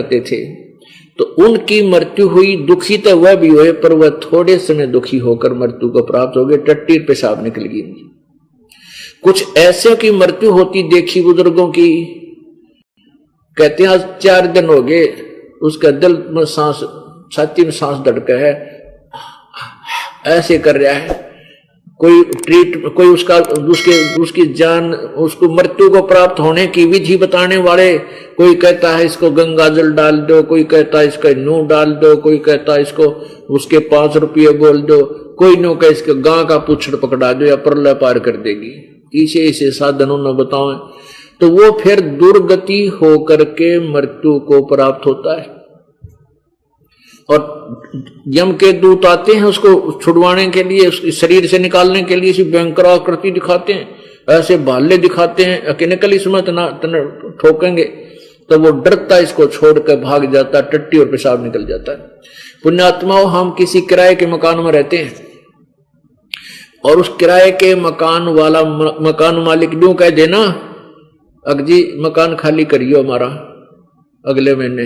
करते थे, तो उनकी मृत्यु हुई, दुखी तो वह भी हुए, पर वह थोड़े समय दुखी होकर मृत्यु को प्राप्त हो गए, टट्टी पेशाब निकल गई। कुछ ऐसे की मृत्यु होती देखी बुजुर्गों की, कहते हैं आज 4 दिन हो गए, उसका दिल में सांस, छाती में सांस धड़का है, ऐसे कर रहा है, कोई उसकी जान, उसको मृत्यु को प्राप्त होने की विधि बताने वाले, कोई कहता है इसको गंगा जल डाल दो, कोई कहता है इसका नूह डाल दो, कोई कहता है इसको उसके 5 रुपये बोल दो, कोई नो कह इसके गां का पुछड़ पकड़ा दो या प्रलय पार कर देगी। इसे साधनों न बताओ, तो वो फिर दुर्गति होकर के मृत्यु को प्राप्त होता है। और यम के दूत आते हैं उसको छुड़वाने के लिए, उसके शरीर से निकालने के लिए भयंकर आकृति दिखाते हैं, ऐसे भाले दिखाते हैं कि निकल इसमें तना ठोकेंगे, तो वो डरता इसको छोड़कर भाग जाता, टट्टी और पेशाब निकल जाता है। पुण्यात्माओं, हम किसी किराए के मकान में रहते हैं और उस किराए के मकान वाला मकान मालिक यूं कह देना, अगजी मकान खाली करियो हमारा अगले महीने,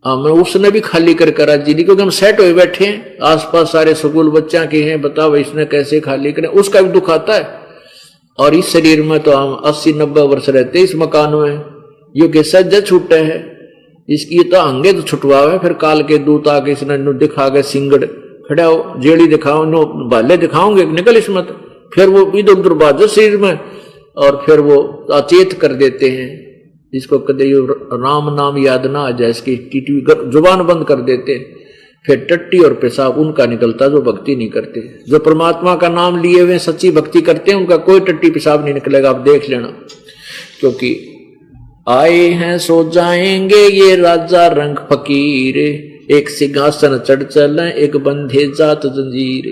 मैं उसने भी खाली कर करा जी, क्योंकि हम सेट हुए बैठे हैं, आसपास सारे स्कूल बच्चा के हैं, बताओ इसने कैसे खाली करें, उसका भी दुख आता है। और इस शरीर में तो हम 80-90 वर्ष रहते इस मकान में, यो के सज्जा छूटे है, इसकी तो अंगे तो छुटवावे, फिर काल के दूत आके इसने दिखा के सिंगड़ खड़ा हो, जेड़ी दिखाओ, नो भाले दिखाओगे, निकल इसमें, फिर वो इधर उधर बाजो शरीर में, और फिर वो अचेत कर देते हैं, जिसको कदे राम नाम याद ना आ जाए, इसकी जुबान बंद कर देते, फिर टट्टी और पेशाब उनका निकलता जो भक्ति नहीं करते। जो परमात्मा का नाम लिए हुए सच्ची भक्ति करते हैं, उनका कोई टट्टी पेशाब नहीं निकलेगा, आप देख लेना। क्योंकि आए हैं सो जाएंगे ये राजा रंग फकीर, एक सिंहासन चढ़ चले एक बंधे जात जंजीर।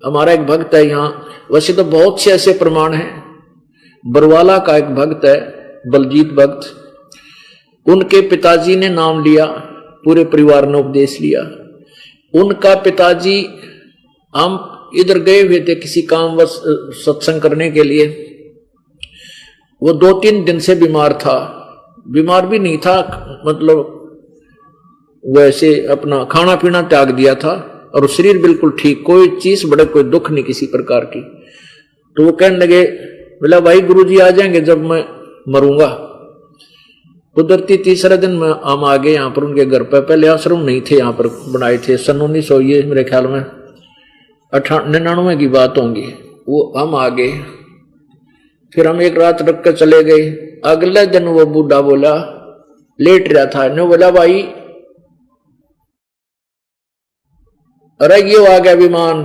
हमारा एक भक्त है यहाँ, वैसे तो बहुत से ऐसे प्रमाण हैं, बरवाला का एक भक्त है बलजीत भक्त, उनके पिताजी ने नाम लिया, पूरे परिवार ने उपदेश लिया। उनका पिताजी, हम इधर गए हुए थे किसी काम व सत्संग करने के लिए, वो 2-3 दिन से बीमार था, बीमार भी नहीं था, मतलब वैसे अपना खाना पीना त्याग दिया था, और शरीर बिल्कुल ठीक, कोई चीज बड़े कोई दुख नहीं किसी प्रकार की। तो वो कहने लगे, बोला भाई गुरुजी आ जाएंगे जब मैं मरूंगा। कुदरती तीसरे दिन में हम आ गए यहाँ पर उनके घर पर, पहले आश्रम नहीं थे यहाँ पर बनाए थे, सन 1900 ये मेरे ख्याल में 98 की बात होंगी, वो हम आ गए। फिर हम एक रात रख कर चले गए। अगले दिन वो बूढ़ा बोला, लेट रहा था, ने बोला भाई अरे ये आ गया विमान,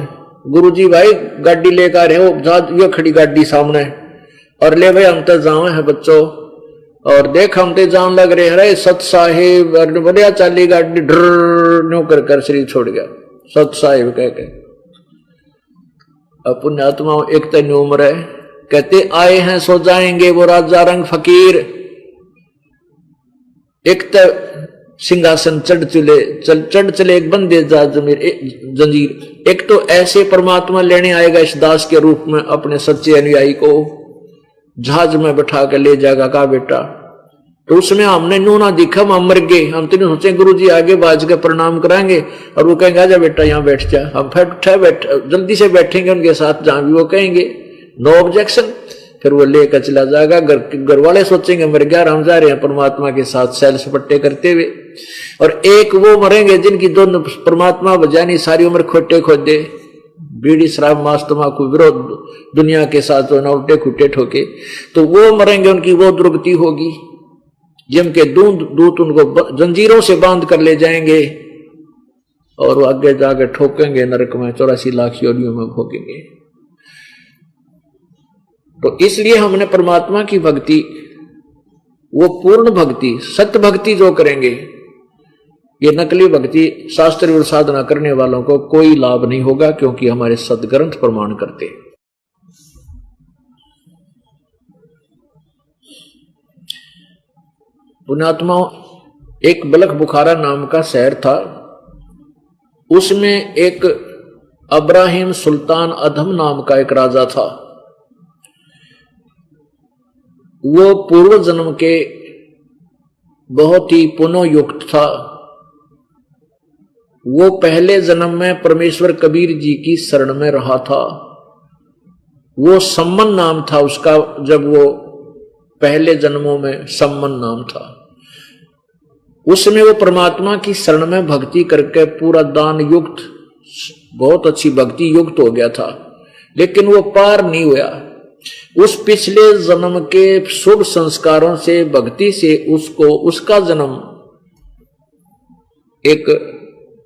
गुरुजी भाई गाड़ी लेकर है, वो खड़ी गाड़ी सामने, और ले भाई हम तो जावे हैं बच्चों, और देख हम तो जान लग रहे हैं, सत साहिब बढ़िया चाली गाड़ी ड्र न्यू कर शरीर छोड़ गया, सत साहिब कह के। अब पुण्यात्मा एक तन उम्र है, कहते आए हैं सो जाएंगे वो राजा रंग फकीर, एक तो सिंहासन चढ़ चले एक बंदे जंजीर, एक तो ऐसे परमात्मा लेने आएगा इस दास के रूप में अपने सच्चे अनुयायी को, जहाज में बैठा कर ले जाएगा का बेटा। तो उसमें हमने नो ना दिखा, हम मर गए, हम तो नहीं सोचे गुरु जी आगे बाज के प्रणाम कराएंगे, और वो कहेंगे आजा बेटा यहाँ बैठ जा, हम फिर जल्दी से बैठेंगे उनके साथ जहां भी वो कहेंगे, नो ऑब्जेक्शन। फिर वो लेकर चला जाएगा, घर वाले सोचेंगे मर गया, हम जा रहे हैं परमात्मा के साथ सैल सपट्टे करते हुए। और एक वो मरेंगे जिनकी दोनों परमात्मा बजानी सारी उम्र खोटे खोदे, बीड़ी शराब मांस तम्बाकू विरोध दुनिया के साथ जो ना उल्टे खुट्टे ठोके, तो वो मरेंगे, उनकी वो दुर्गति होगी। यम के दूत उनको जंजीरों से बांध कर ले जाएंगे और वो आगे जाकर ठोकेंगे नरक में, 84 लाख योनियों में भोगेंगे। तो इसलिए हमने परमात्मा की भक्ति, वो पूर्ण भक्ति सत्य भक्ति जो करेंगे, ये नकली भक्ति शास्त्र और साधना करने वालों को कोई लाभ नहीं होगा, क्योंकि हमारे सदग्रंथ प्रमाण करते। पुण्यात्माओं, एक बलख बुखारा नाम का शहर था, उसमें एक अब्राहिम सुल्तान अधम नाम का एक राजा था। वो पूर्व जन्म के बहुत ही पुनोयुक्त था। वो पहले जन्म में परमेश्वर कबीर जी की शरण में रहा था। वो सम्मन नाम था उसका, जब वो पहले जन्मों में सम्मन नाम था। उसमें वो परमात्मा की शरण में भक्ति करके पूरा दान युक्त, बहुत अच्छी भक्ति युक्त हो गया था, लेकिन वो पार नहीं हुआ। उस पिछले जन्म के शुभ संस्कारों से, भक्ति से उसको, उसका जन्म एक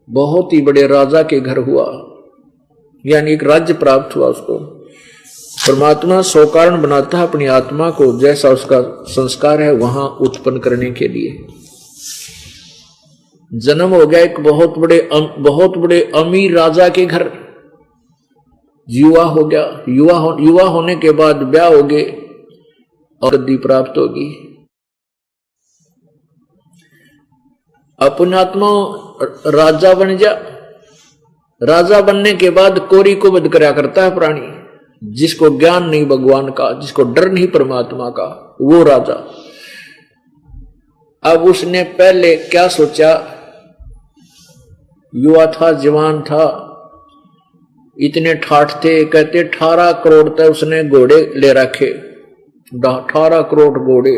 बहुत ही बड़े राजा के घर हुआ, यानी एक राज्य प्राप्त हुआ उसको। परमात्मा सौ कारण बनाता है अपनी आत्मा को, जैसा उसका संस्कार है वहां उत्पन्न करने के लिए। जन्म हो गया एक बहुत बड़े अमीर राजा के घर, युवा हो गया। युवा होने के बाद ब्याह हो गए और गद्दी प्राप्त होगी। अपनात्मा राजा बन जा। राजा बनने के बाद कोरी को वध करया करता है प्राणी, जिसको ज्ञान नहीं भगवान का, जिसको डर नहीं परमात्मा का, वो राजा। अब उसने पहले क्या सोचा, युवा था, जवान था, इतने ठाठ थे, कहते 18 करोड़ तक उसने घोड़े ले रखे। 18 करोड़ घोड़े।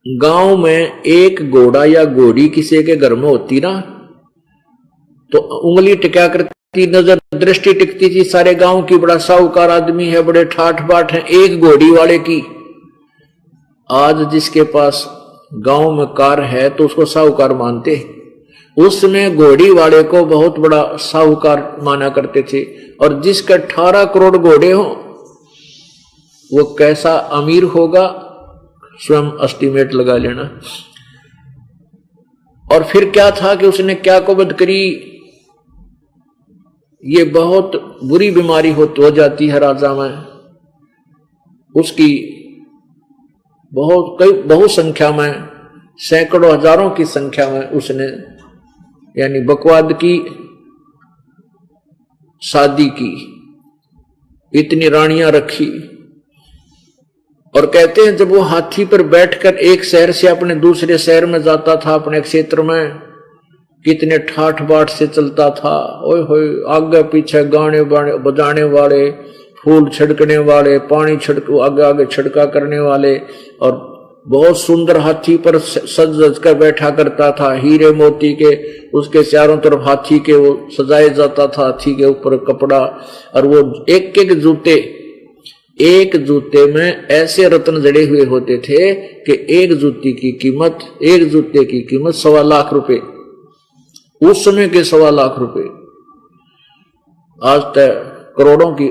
गांव में एक घोड़ा या घोड़ी किसी के घर में होती ना, तो उंगली टिका करती, नजर दृष्टि टिकती थी सारे गांव की, बड़ा साहूकार आदमी है, बड़े ठाठ बाट है, एक घोड़ी वाले की। आज जिसके पास गांव में कार है तो उसको साहूकार मानते, उसमें घोड़ी वाले को बहुत बड़ा साहूकार माना करते थे। और जिसके 18 करोड़ घोड़े हो वो कैसा अमीर होगा, स्वयं एस्टिमेट लगा लेना। और फिर क्या था कि उसने क्या कुबद करी, ये बहुत बुरी बीमारी हो जाती है राजा में, उसकी बहुत संख्या में, सैकड़ों हजारों की संख्या में उसने यानी बकवाद की शादी की, इतनी रानियां रखी। और कहते हैं जब वो हाथी पर बैठकर एक शहर से अपने दूसरे शहर में जाता था, अपने क्षेत्र में, कितने ठाठ बाट से चलता था। ओए होए, आगे पीछे गाने बजाने वाले, फूल छिड़कने वाले, पानी आगे आगे छिड़का करने वाले, और बहुत सुंदर हाथी पर सज कर बैठा करता था, हीरे मोती के उसके चारों तरफ हाथी के वो सजाए जाता था, हाथी के ऊपर कपड़ा। और वो एक एक जूते में ऐसे रत्न जड़े हुए होते थे कि एक जूते की कीमत 1.25 लाख रुपए, उस समय के 1.25 लाख रुपए, आज तक करोड़ों की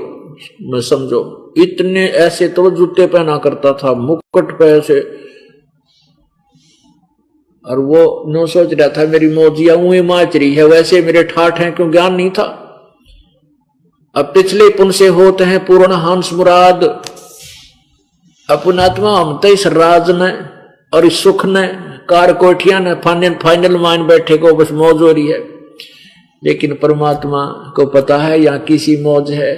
मैं समझो। इतने ऐसे तो जूते पहना करता था, मुकुट पे ऐसे। और वो नो सोच रहा था मेरी मौजिया ऊँ माच रही है, वैसे मेरे ठाठ हैं, क्यों ज्ञान नहीं था। अब पिछले पुन से होते हैं पूर्ण हंस मुराद। अपनात्मा हम तो इस राज ने और इस सुख ने, कार कोठिया ने, फाइनल मान बैठे को बस मौज हो रही है। लेकिन परमात्मा को पता है यहाँ किसी मौज है,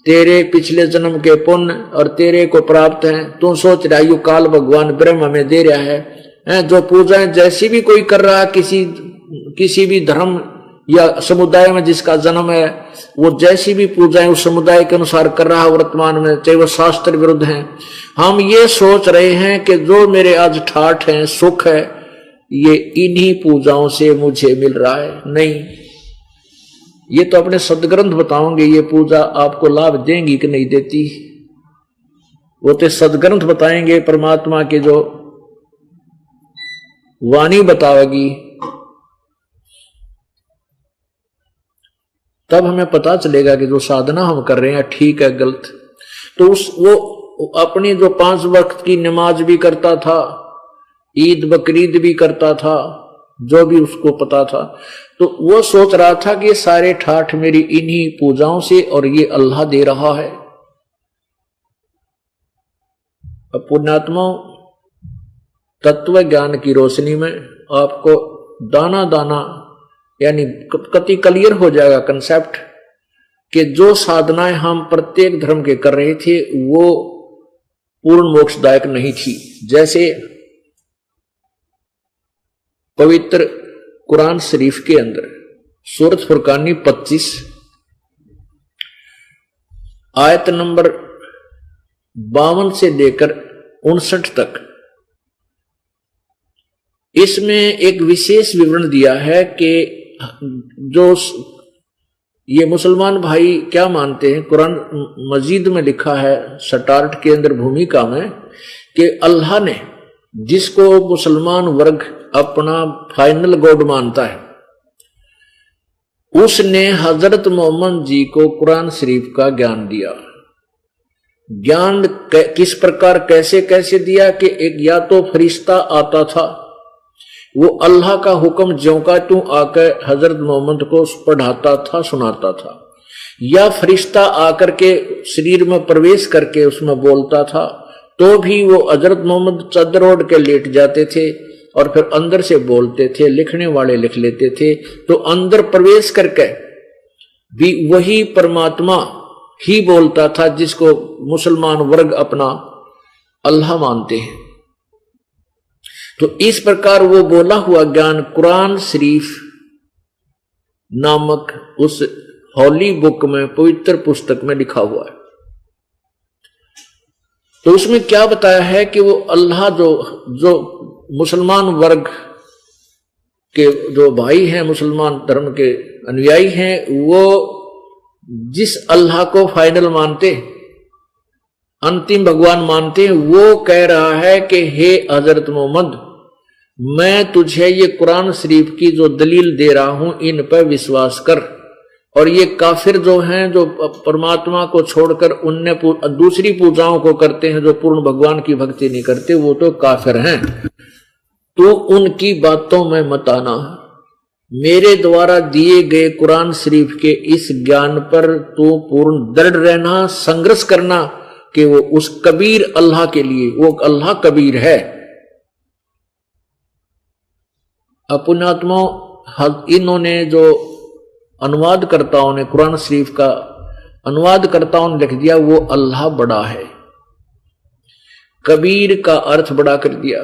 तेरे पिछले जन्म के पुण्य और तेरे को प्राप्त है। तू सोच रहा यू काल भगवान ब्रह्म हमें दे रहा है, जो पूजाएं जैसी भी कोई कर रहा है, किसी भी धर्म या समुदाय में जिसका जन्म है, वो जैसी भी पूजाएं उस समुदाय के अनुसार कर रहा है वर्तमान में, चाहे वो शास्त्र विरुद्ध हैं। हम ये सोच रहे हैं कि जो मेरे आज ठाठ है, सुख है, ये इन्हीं पूजाओं से मुझे मिल रहा है। नहीं, ये तो अपने सदग्रंथ बताओगे ये पूजा आपको लाभ देंगी कि नहीं देती, वो तो सदग्रंथ बताएंगे, परमात्मा के जो वाणी बतावेगी, तब हमें पता चलेगा कि जो साधना हम कर रहे हैं ठीक है गलत। तो वो अपनी जो 5 वक्त की नमाज भी करता था, ईद बकरीद भी करता था, जो भी उसको पता था, तो वो सोच रहा था कि ये सारे ठाठ मेरी इन्हीं पूजाओं से और ये अल्लाह दे रहा है। अब पुण्यात्मा तत्व ज्ञान की रोशनी में आपको दाना दाना यानी कति क्लियर हो जाएगा कंसेप्ट कि जो साधनाएं हम प्रत्येक धर्म के कर रहे थे वो पूर्ण मोक्षदायक नहीं थी। जैसे पवित्र कुरान शरीफ के अंदर सूरत फुरकानी 25 आयत नंबर 52 से लेकर 59 तक, इसमें एक विशेष विवरण दिया है कि जो ये मुसलमान भाई क्या मानते हैं। कुरान मजीद में लिखा है स्टार्ट के अंदर भूमिका में कि अल्लाह ने जिसको मुसलमान वर्ग अपना फाइनल गॉड मानता है, उसने हजरत मोहम्मद जी को कुरान शरीफ का ज्ञान दिया। ज्ञान किस प्रकार कैसे कैसे दिया कि एक या तो फरिश्ता आता था, वो अल्लाह का हुक्म ज्यों का त्यों आकर हजरत मोहम्मद को पढ़ाता था, सुनाता था, या फरिश्ता आकर के शरीर में प्रवेश करके उसमें बोलता था, तो भी वो हजरत मोहम्मद चादर ओढ़ के लेट जाते थे और फिर अंदर से बोलते थे, लिखने वाले लिख लेते थे। तो अंदर प्रवेश करके भी वही परमात्मा ही बोलता था जिसको मुसलमान वर्ग अपना अल्लाह मानते हैं। तो इस प्रकार वो बोला हुआ ज्ञान कुरान शरीफ नामक उस हॉली बुक में, पवित्र पुस्तक में लिखा हुआ है। तो उसमें क्या बताया है कि वो अल्लाह जो मुसलमान वर्ग के जो भाई हैं, मुसलमान धर्म के अनुयायी हैं, वो जिस अल्लाह को फाइनल मानते, अंतिम भगवान मानते हैं, वो कह रहा है कि हे हजरत मोहम्मद, मैं तुझे ये कुरान शरीफ की जो दलील दे रहा हूं, इन पर विश्वास कर। और ये काफिर जो हैं, जो परमात्मा को छोड़कर उनने दूसरी पूजाओं को करते हैं, जो पूर्ण भगवान की भक्ति नहीं करते, वो तो काफिर हैं। तो उनकी बातों में मत आना। मेरे द्वारा दिए गए कुरान शरीफ के इस ज्ञान पर तो पूर्ण दृढ़ रहना, संघर्ष करना कि वो उस कबीर अल्लाह के लिए, वो अल्लाह कबीर है। अपनात्मा इन्होंने जो अनुवादकर्ताओं ने कुरान शरीफ का अनुवादकर्ताओं ने लिख दिया, वो अल्लाह बड़ा है। कबीर का अर्थ बड़ा कर दिया।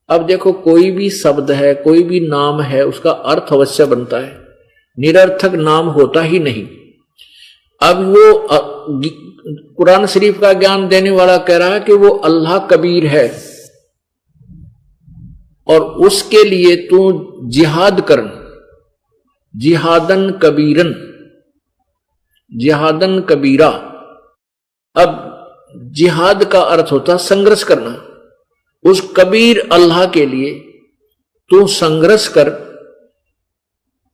अब देखो, कोई भी शब्द है, कोई भी नाम है, उसका अर्थ अवश्य बनता है, निरर्थक नाम होता ही नहीं। अब वो कुरान शरीफ का ज्ञान देने वाला कह रहा है कि वो अल्लाह कबीर है और उसके लिए तू जिहाद कर, जिहादन कबीरन, जिहादन कबीरा। अब जिहाद का अर्थ होता संघर्ष करना। उस कबीर अल्लाह के लिए तू संघर्ष कर।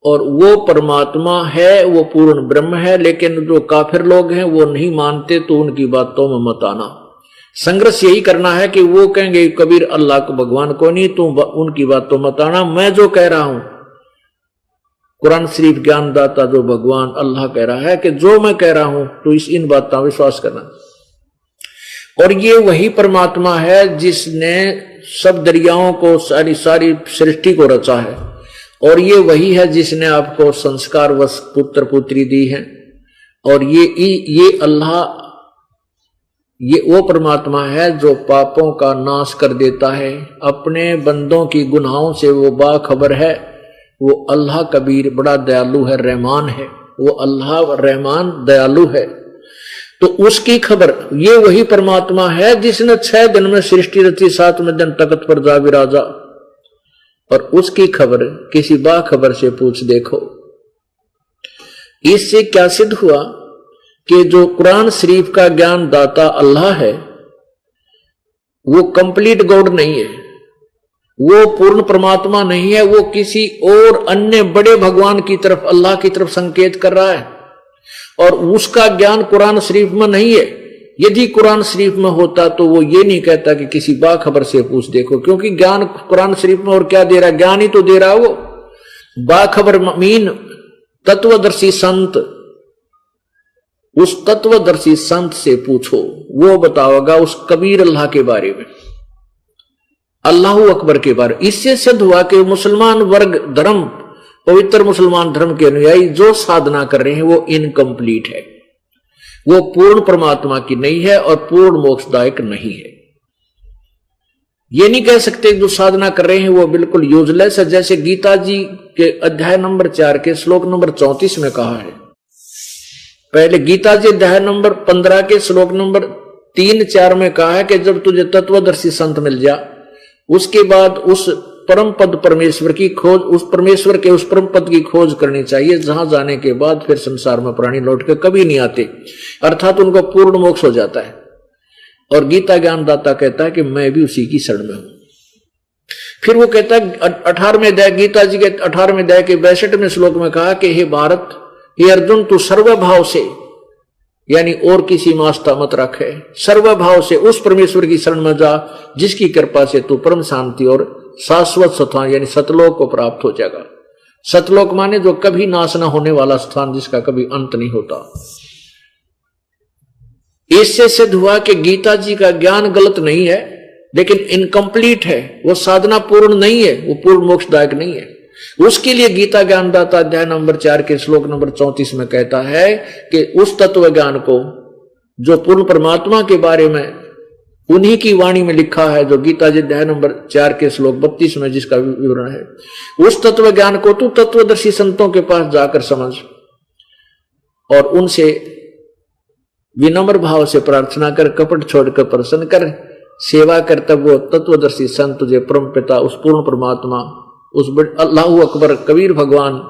और वो परमात्मा है, वो पूर्ण ब्रह्म है, लेकिन जो काफिर लोग हैं वो नहीं मानते, तो उनकी बातों में मत आना। संघर्ष यही करना है कि वो कहेंगे कबीर अल्लाह को, भगवान को नहीं, तू उनकी बातों में मत आना। मैं जो कह रहा हूं, कुरान शरीफ ज्ञानदाता जो भगवान अल्लाह कह रहा है कि जो मैं कह रहा हूं तो इन बातों विश्वास करना। और ये वही परमात्मा है जिसने सब दरियाओं को, सारी सृष्टि को रचा है। और ये वही है जिसने आपको संस्कार वश पुत्र पुत्री दी है। और ये अल्लाह, ये वो परमात्मा है जो पापों का नाश कर देता है, अपने बंदों की गुनाहों से वो बाखबर है। वो अल्लाह कबीर बड़ा दयालु है, रहमान है। वो अल्लाह रहमान दयालु है। तो उसकी खबर, ये वही परमात्मा है जिसने 6 दिन में सृष्टि रची, 7वें दिन तख्त पर जा विराजा। और उसकी खबर किसी बाखबर से पूछ देखो। इससे क्या सिद्ध हुआ कि जो कुरान शरीफ का ज्ञान दाता अल्लाह है, वो कंप्लीट गॉड नहीं है, वो पूर्ण परमात्मा नहीं है, वो किसी और अन्य बड़े भगवान की तरफ, अल्लाह की तरफ संकेत कर रहा है। और उसका ज्ञान कुरान शरीफ में नहीं है। यदि कुरान शरीफ में होता तो वो ये नहीं कहता कि किसी बाखबर से पूछ देखो, क्योंकि ज्ञान कुरान शरीफ में और क्या दे रहा है, ज्ञान ही तो दे रहा है। वो बाखबर मीन तत्वदर्शी संत, उस तत्वदर्शी संत से पूछो, वो बताओगा उस कबीर अल्लाह के बारे में, अल्लाह अकबर के बारे में। इससे सिद्ध हुआ कि मुसलमान वर्ग धर्म, पवित्र मुसलमान धर्म के अनुयायी जो साधना कर रहे हैं वो इनकम्प्लीट है। वो पूर्ण परमात्मा की नहीं है और पूर्ण मोक्षदायक नहीं है। ये नहीं कह सकते जो साधना कर रहे हैं वो बिल्कुल यूजलेस है। जैसे गीता जी के अध्याय नंबर 4 के श्लोक नंबर 34 में कहा है, पहले गीता जी अध्याय नंबर 15 के श्लोक नंबर 3-4 में कहा है कि जब तुझे तत्वदर्शी संत मिल जा, उसके बाद उस परम पद परमेश्वर की खोज, उस परमेश्वर के उस परम पद की खोज करनी चाहिए, जहां जाने के बाद फिर संसार में प्राणी लौट के कभी नहीं आते, अर्थात उनको पूर्ण मोक्ष हो जाता है। और गीता ज्ञानदाता कहता है कि मैं भी उसी की शरण में हूं। फिर वो कहता है 18वें अध्याय, गीता जी के 18वें अध्याय के 62वें श्लोक में कहा कि हे भारत, हे अर्जुन, तू सर्वभाव से, यानी और किसी में आस्था मत रखे, सर्वभाव से उस परमेश्वर की शरण में जा जिसकी कृपा से तू परम शांति और शाश्वत स्थान यानी सतलोक को प्राप्त हो जाएगा। सतलोक माने जो कभी नाश न होने वाला स्थान, जिसका कभी अंत नहीं होता। इससे सिद्ध हुआ कि गीता जी का ज्ञान गलत नहीं है, लेकिन इनकम्प्लीट है, वो साधना पूर्ण नहीं है, वो पूर्ण मोक्षदायक नहीं है। उसके लिए गीता ज्ञानदाता अध्याय नंबर 4 के श्लोक नंबर 34 में कहता है कि उस तत्व ज्ञान को जो पूर्ण परमात्मा के बारे में उन्हीं की वाणी में लिखा है, जो गीता जी अध्याय नंबर 4 के श्लोक 32 में जिसका विवरण है, उस तत्व ज्ञान को तू तत्वदर्शी संतों के पास जाकर समझ और उनसे विनम्र भाव से प्रार्थना कर, कपट छोड़कर प्रसन्न कर, सेवा कर, तब वो तत्वदर्शी संत तुझे परम पिता, उस पूर्ण परमात्मा, उस अल्लाहु अकबर कबीर भगवान,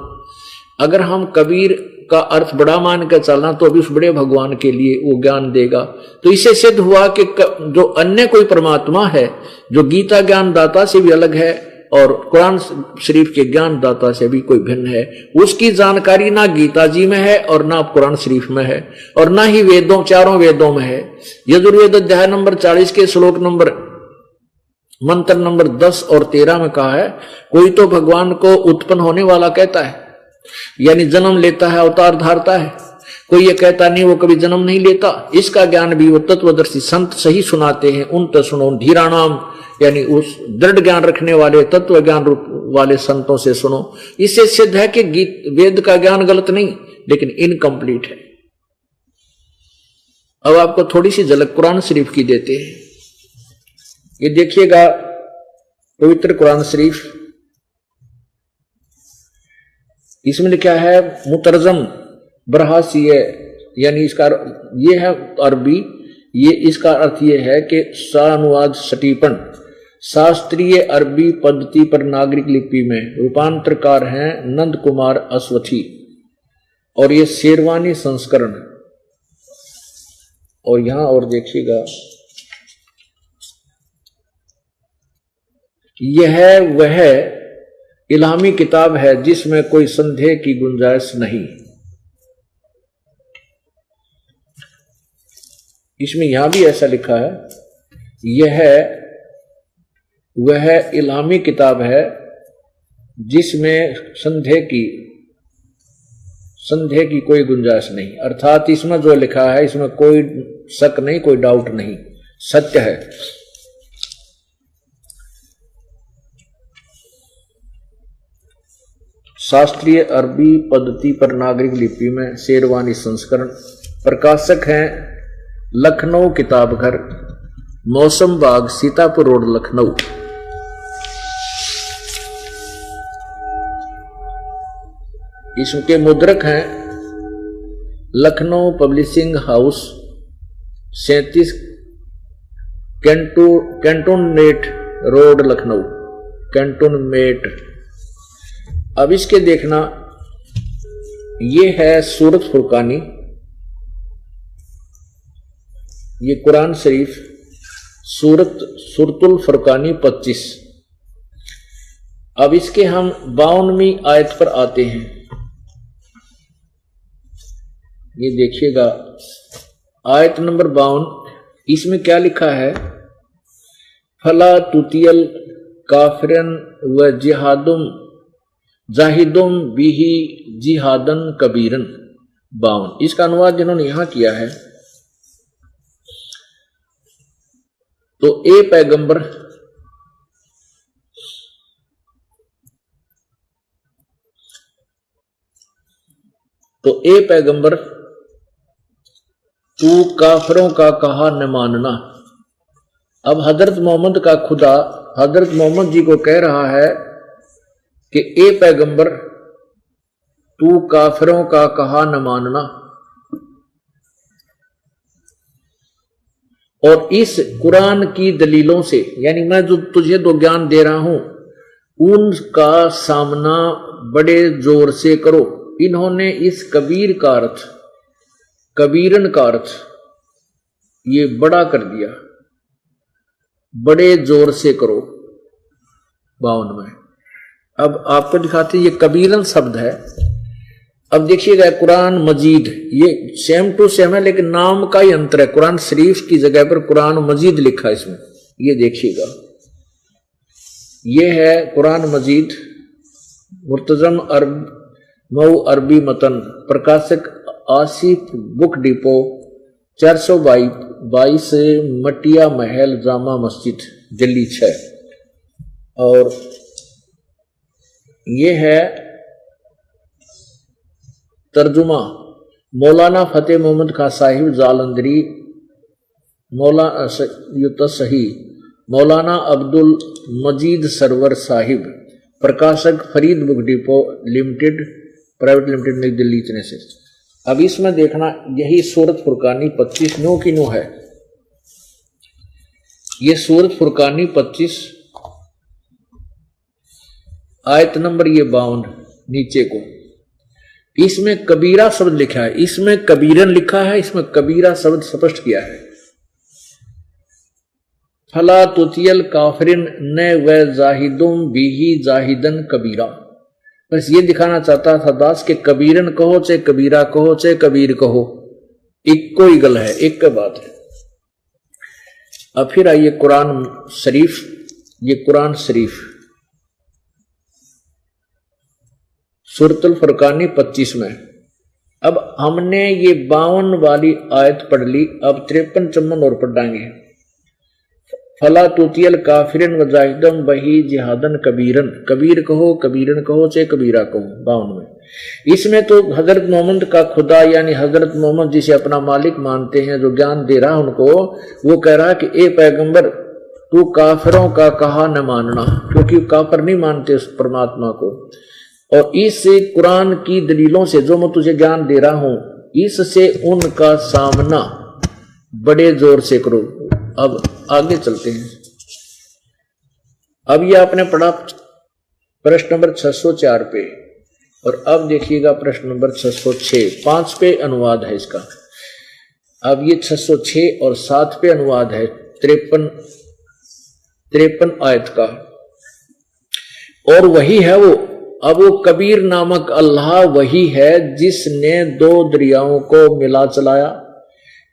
अगर हम कबीर का अर्थ बड़ा मान कर चलना तो भी उस बड़े भगवान के लिए वो ज्ञान देगा। तो इससे सिद्ध हुआ कि जो अन्य कोई परमात्मा है जो गीता ज्ञान दाता से भी अलग है और कुरान शरीफ के ज्ञान दाता से भी कोई भिन्न है, उसकी जानकारी ना गीता जी में है और ना कुरान शरीफ में है और ना ही वेदों, चारों वेदों में है। यजुर्वेद अध्याय नंबर 40 के श्लोक नंबर मंत्र नंबर 10 और 13 में कहा है, कोई तो भगवान को उत्पन्न होने वाला कहता है, यानी जन्म लेता है, अवतार धारता है। कोई ये कहता नहीं वो कभी जन्म नहीं लेता। इसका ज्ञान भी वो तत्वदर्शी संत सही सुनाते हैं, उन तो सुनो। धीराणाम यानी उस दृढ़ ज्ञान रखने वाले, तत्व ज्ञान वाले संतों से सुनो। इससे सिद्ध है कि वेद का ज्ञान गलत नहीं, लेकिन इनकम्प्लीट है। अब आपको थोड़ी सी झलक कुरान शरीफ की देते हैं। ये देखिएगा पवित्र कुरान शरीफ, इसमें लिखा है मुतरजम बरहासिय, यानी इसका ये है अरबी, ये इसका अर्थ ये है कि सानुवाद सटीपन, शास्त्रीय अरबी पद्धति पर नागरिक लिपि में रूपांतरकार हैं नंद कुमार अश्वथी, और ये शेरवानी संस्करण। और यहां और देखिएगा, यह वह इल्हामी किताब है जिसमें कोई संदेह की गुंजाइश नहीं। इसमें यहां भी ऐसा लिखा है, यह वह इल्हामी किताब है जिसमें संदेह की कोई गुंजाइश नहीं, अर्थात इसमें जो लिखा है इसमें कोई शक नहीं, कोई डाउट नहीं, सत्य है। शास्त्रीय अरबी पद्धति पर नागरिक लिपि में शेरवानी संस्करण। प्रकाशक हैं लखनऊ किताब घर, मौसम बाग, सीतापुर रोड, लखनऊ। इसके मुद्रक हैं Lucknow publishing house, 37 cantonment road, Lucknow, cantonment. अब इसके देखना, ये है सूरत फुरकानी, ये कुरान शरीफ सूरतुल फुरकानी 25। अब इसके हम 52वीं आयत पर आते हैं। ये देखिएगा आयत नंबर 52, इसमें क्या लिखा है, फला तुतियल काफिरन व जिहादुम जाहिदुम बिही जिहादन कबीरन। 52 इसका अनुवाद जिन्होंने यहां किया है, तो ए पैगंबर तू काफिरों का कहा न मानना। अब हजरत मोहम्मद का खुदा हजरत मोहम्मद जी को कह रहा है कि ए पैगंबर, तू काफिरों का कहा न मानना, और इस कुरान की दलीलों से, यानी मैं जो तुझे दो ज्ञान दे रहा हूं उनका सामना बड़े जोर से करो। इन्होंने इस कबीर का अर्थ, कबीरन का अर्थ ये बड़ा कर दिया, बड़े जोर से करो 52 में। अब आपको दिखाते ये कबीरन शब्द है। अब देखिएगा कुरान मजीद, ये सेम टू सेम है लेकिन नाम का ही अंतर है। कुरान शरीफ की जगह पर कुरान मजीद लिखा है इसमें, ये देखिएगा, ये है कुरान मजीद, मुर्तजम मऊ अरबी मतन, प्रकाशक आसिफ बुक डिपो, 422 मटिया महल जामा मस्जिद दिल्ली 6। और ये है तर्जुमा मौलाना फतेह मोहम्मद खान साहिब जालंधरी, मौलाना सही मौलाना अब्दुल मजीद सरवर साहिब, प्रकाशक Farid book depot limited private limited नई दिल्ली इतने से। अब इसमें देखना यही सूरत फुरकानी 25 नो की नो है। ये सूरत फुरकानी 25 आयत नंबर ये 52 नीचे को, इसमें कबीरा शब्द लिखा है, इसमें कबीरन लिखा है, इसमें कबीरा शब्द स्पष्ट किया है। फला तुतियल काफिरिन न व जाहिदुम बिही जाहिदन कबीरा। बस ये दिखाना चाहता था दास के कबीरन कहो चाहे कबीरा कहो चाहे कबीर कहो, एक कोई गल है, एक के बात है। अब फिर आइए कुरान शरीफ, ये कुरान शरीफ सूरतुल फुरकानी 25 में। अब हमने ये 52 वाली आयत पढ़ ली, अब 53 54 और पढ़ाएंगे। फला तुतियल काफिरन वजाहिदम बही जिहादन कबीरन, कबीर कहो कबीरन कहो चाहे कबीरा कहो 52 में। इसमें तो हजरत मोहम्मद का खुदा यानी हजरत मोहम्मद जिसे अपना मालिक मानते हैं, जो ज्ञान दे रहा उनको, वो कह रहा कि ए पैगंबर तू काफिरों का कहा न मानना, क्योंकि काफिर नहीं मानते उस परमात्मा को। और इस कुरान की दलीलों से जो मैं तुझे ज्ञान दे रहा हूं, इससे उनका सामना बड़े जोर से करो। अब आगे चलते हैं। अब ये आपने पढ़ा प्रश्न नंबर 604 पे, और अब देखिएगा प्रश्न नंबर 606, 5 पे अनुवाद है इसका। अब ये 606 और 7 पे अनुवाद है 53 आयत का, और वही है वो। अब वो कबीर नामक अल्लाह वही है जिसने 2 दरियाओं को मिला चलाया,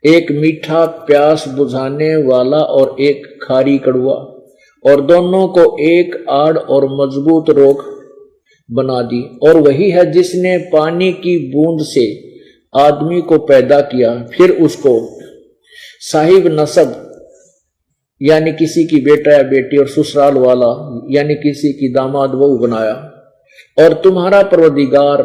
एक मीठा प्यास बुझाने वाला और एक खारी कड़वा, और दोनों को एक आड़ और मजबूत रोक बना दी। और वही है जिसने पानी की बूंद से आदमी को पैदा किया, फिर उसको साहिब नसब यानी किसी की बेटा या बेटी, और ससुराल वाला यानी किसी की दामाद बहू बनाया। और तुम्हारा परवरदिगार,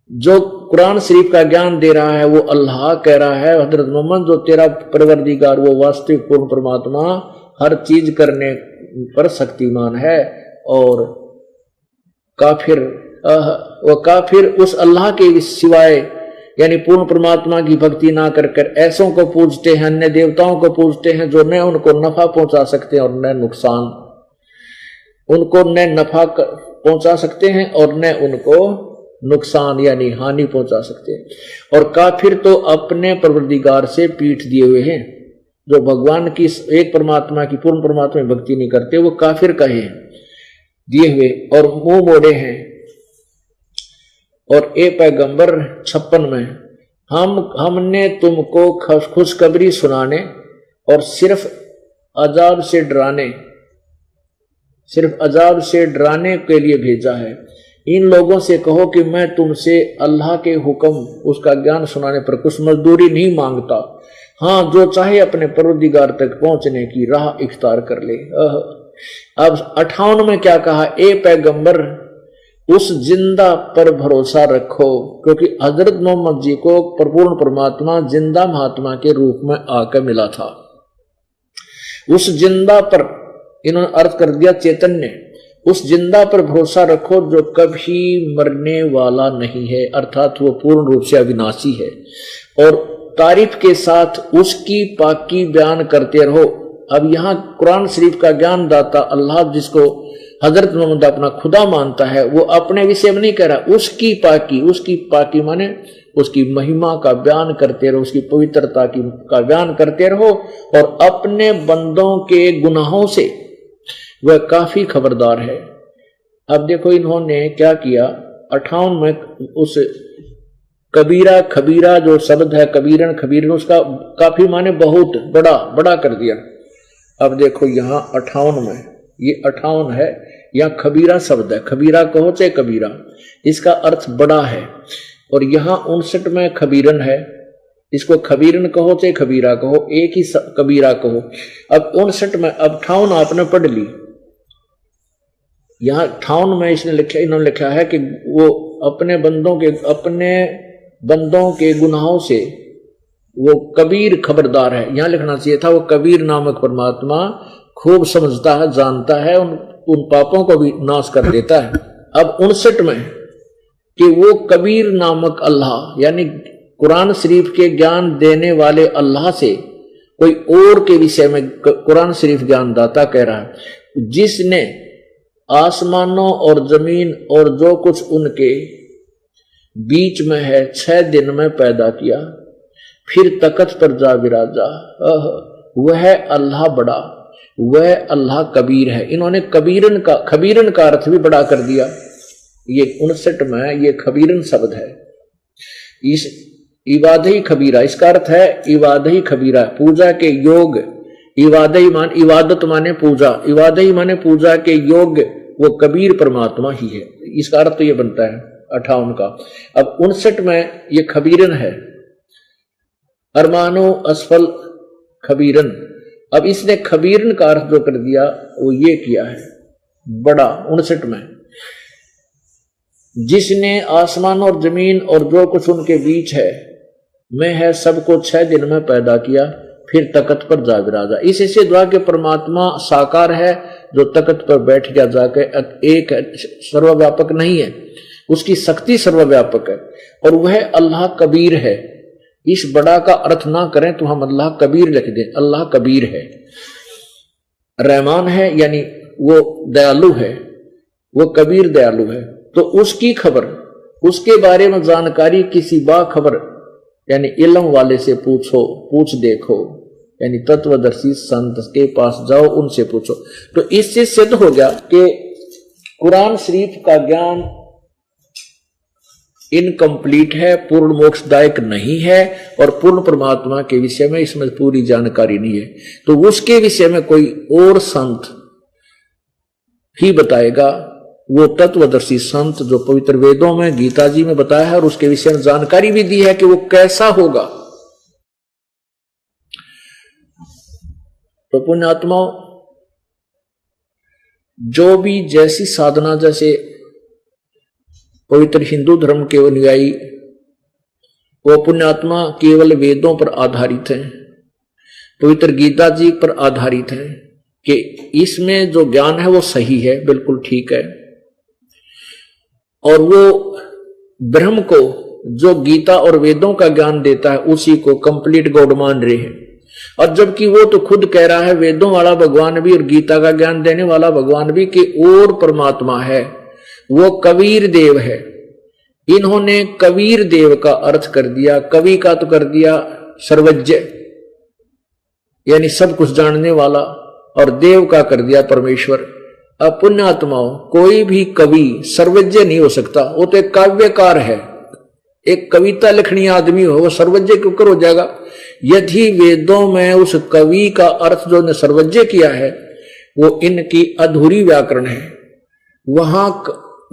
जो कुरान शरीफ का ज्ञान दे रहा है वो अल्लाह कह रहा है, हजरत मोहम्मद जो तेरा परवरदिगार वो वास्तविक पूर्ण परमात्मा हर चीज करने पर शक्तिमान है। और काफिर उस अल्लाह के सिवाय यानी पूर्ण परमात्मा की भक्ति ना कर ऐसों को पूजते हैं, अन्य देवताओं को पूजते हैं जो न उनको नफा पहुंचा सकते हैं और न नुकसान, उनको न नफा पहुंचा सकते हैं और न उनको नुकसान यानी हानि पहुंचा सकते हैं। और काफिर तो अपने परवरदिगार से पीठ दिए हुए हैं, जो भगवान की एक परमात्मा की पूर्ण परमात्मा में भक्ति नहीं करते, वो काफिर कहे दिए हुए और मुंह मोड़े हैं। और ए पैगंबर 56 में, हमने तुमको खुशखबरी सुनाने और सिर्फ अजाब से डराने के लिए भेजा है। इन लोगों से कहो कि मैं तुमसे अल्लाह के हुक्म उसका ज्ञान सुनाने पर कुछ मजदूरी नहीं मांगता। हाँ, जो चाहे अपने परवरदिगार तक पहुंचने की राह इख्तियार कर ले। अब 58 में क्या कहा, ए पैगंबर उस जिंदा पर भरोसा रखो, क्योंकि हजरत मोहम्मद जी को परिपूर्ण परमात्मा जिंदा महात्मा के रूप में आकर मिला था। उस जिंदा पर इन्होंने अर्थ कर दिया चैतन्य, उस जिंदा पर भरोसा रखो जो कभी मरने वाला नहीं है, अर्थात वो पूर्ण रूप से अविनाशी है। और तारीफ के साथ उसकी पाकी बयान करते रहो। अब यहाँ कुरान शरीफ का ज्ञान दाता अल्लाह, जिसको हजरत मोहम्मद अपना खुदा मानता है, वो अपने विषय में नहीं कह रहा, उसकी पाकी माने उसकी महिमा का बयान करते रहो, उसकी पवित्रता का बयान करते रहो, और अपने बंदों के गुनाहों से वह काफी खबरदार है। अब देखो इन्होंने क्या किया, 58 में उस कबीरा खबीरा जो शब्द है, कबीरन खबीरन, उसका काफी माने बहुत बड़ा कर दिया। अब देखो यहाँ 58 में, ये 58 है, यहाँ खबीरा शब्द है, खबीरा कहो चाहे कबीरा, इसका अर्थ बड़ा है। और यहाँ 59 में खबीरन है, इसको खबीरन कहो चाहे खबीरा कहो, एक ही कबीरा कहो। अब 59 में, अब 58 आपने पढ़ ली, यहाँ 58 में इन्होंने लिखा है कि वो अपने बंदों के गुनाहों से वो कबीर खबरदार है। यहाँ लिखना चाहिए था वो कबीर नामक परमात्मा खूब समझता है, जानता है, उन पापों को भी नाश कर देता है। अब 59 में कि वो कबीर नामक अल्लाह, यानी कुरान शरीफ के ज्ञान देने वाले अल्लाह से कोई और के विषय में कुरान शरीफ ज्ञान दाता कह रहा है, जिसने आसमानों और जमीन और जो कुछ उनके बीच में है 6 दिन में पैदा किया, फिर तख्त पर जा विराजा, वह अल्लाह बड़ा, वह अल्लाह कबीर है। इन्होंने खबीरन का अर्थ भी बड़ा कर दिया। ये 59 में ये खबीरन शब्द है, इस इबादही खबीरा, इसका अर्थ है इबादही खबीरा, पूजा के योग। इबादत माने पूजा, इबादही माने पूजा के योग, वो कबीर परमात्मा ही है। इसका अर्थ तो ये बनता है 58 का। अब 59 में ये खबीरन है, अरमानो असफल खबीरन। अब इसने खबीरन का अर्थ जो कर दिया वो ये किया है बड़ा 59 में, जिसने आसमान और जमीन और जो कुछ उनके बीच है में है सबको 6 दिन में पैदा किया, फिर तख्त पर जा विराजा। इससे दुआ के परमात्मा साकार है जो तख्त पर बैठ गया जाके, एक सर्वव्यापक नहीं है, उसकी शक्ति सर्वव्यापक है, और वह अल्लाह कबीर है। इस बड़ा का अर्थ ना करें तो हम अल्लाह कबीर लिख दें, अल्लाह कबीर है। रहमान है यानी वो दयालु है, वो कबीर दयालु है। तो उसकी खबर, उसके बारे में जानकारी किसी बाखबर यानी इल्म वाले से पूछ देखो, यानी तत्वदर्शी संत के पास जाओ, उनसे पूछो। तो इससे सिद्ध हो गया कि कुरान शरीफ का ज्ञान इनकम्प्लीट है, पूर्ण मोक्षदायक नहीं है, और पूर्ण परमात्मा के विषय में इसमें पूरी जानकारी नहीं है। तो उसके विषय में कोई और संत ही बताएगा, वो तत्वदर्शी संत जो पवित्र वेदों में गीता जी में बताया है, और उसके विषय में जानकारी भी दी है कि वो कैसा होगा। तो पुण्यात्माओं, जो भी जैसी साधना, जैसे पवित्र हिंदू धर्म के अनुयायी, वो पुण्यात्मा केवल वेदों पर आधारित हैं, पवित्र गीता जी पर आधारित हैं कि इसमें जो ज्ञान है वो सही है, बिल्कुल ठीक है, और वो ब्रह्म को जो गीता और वेदों का ज्ञान देता है उसी को कंप्लीट गॉड मान रहे हैं। और जबकि वो तो खुद कह रहा है, वेदों वाला भगवान भी और गीता का ज्ञान देने वाला भगवान भी, कि और परमात्मा है, वो कबीर देव है। इन्होंने कबीर देव का अर्थ कर दिया, कवि का तो कर दिया सर्वज्ञ यानी सब कुछ जानने वाला, और देव का कर दिया परमेश्वर। अब पुण्यात्माओं, कोई भी कवि सर्वज्ञ नहीं हो सकता, वो तो एक काव्यकार है, एक कविता लिखनी आदमी हो, वो सर्वज्ञ क्यों कर हो जाएगा? यदि वेदों में उस कवि का अर्थ जो ने सर्वज्ञ किया है वो इनकी अधूरी व्याकरण है। वहां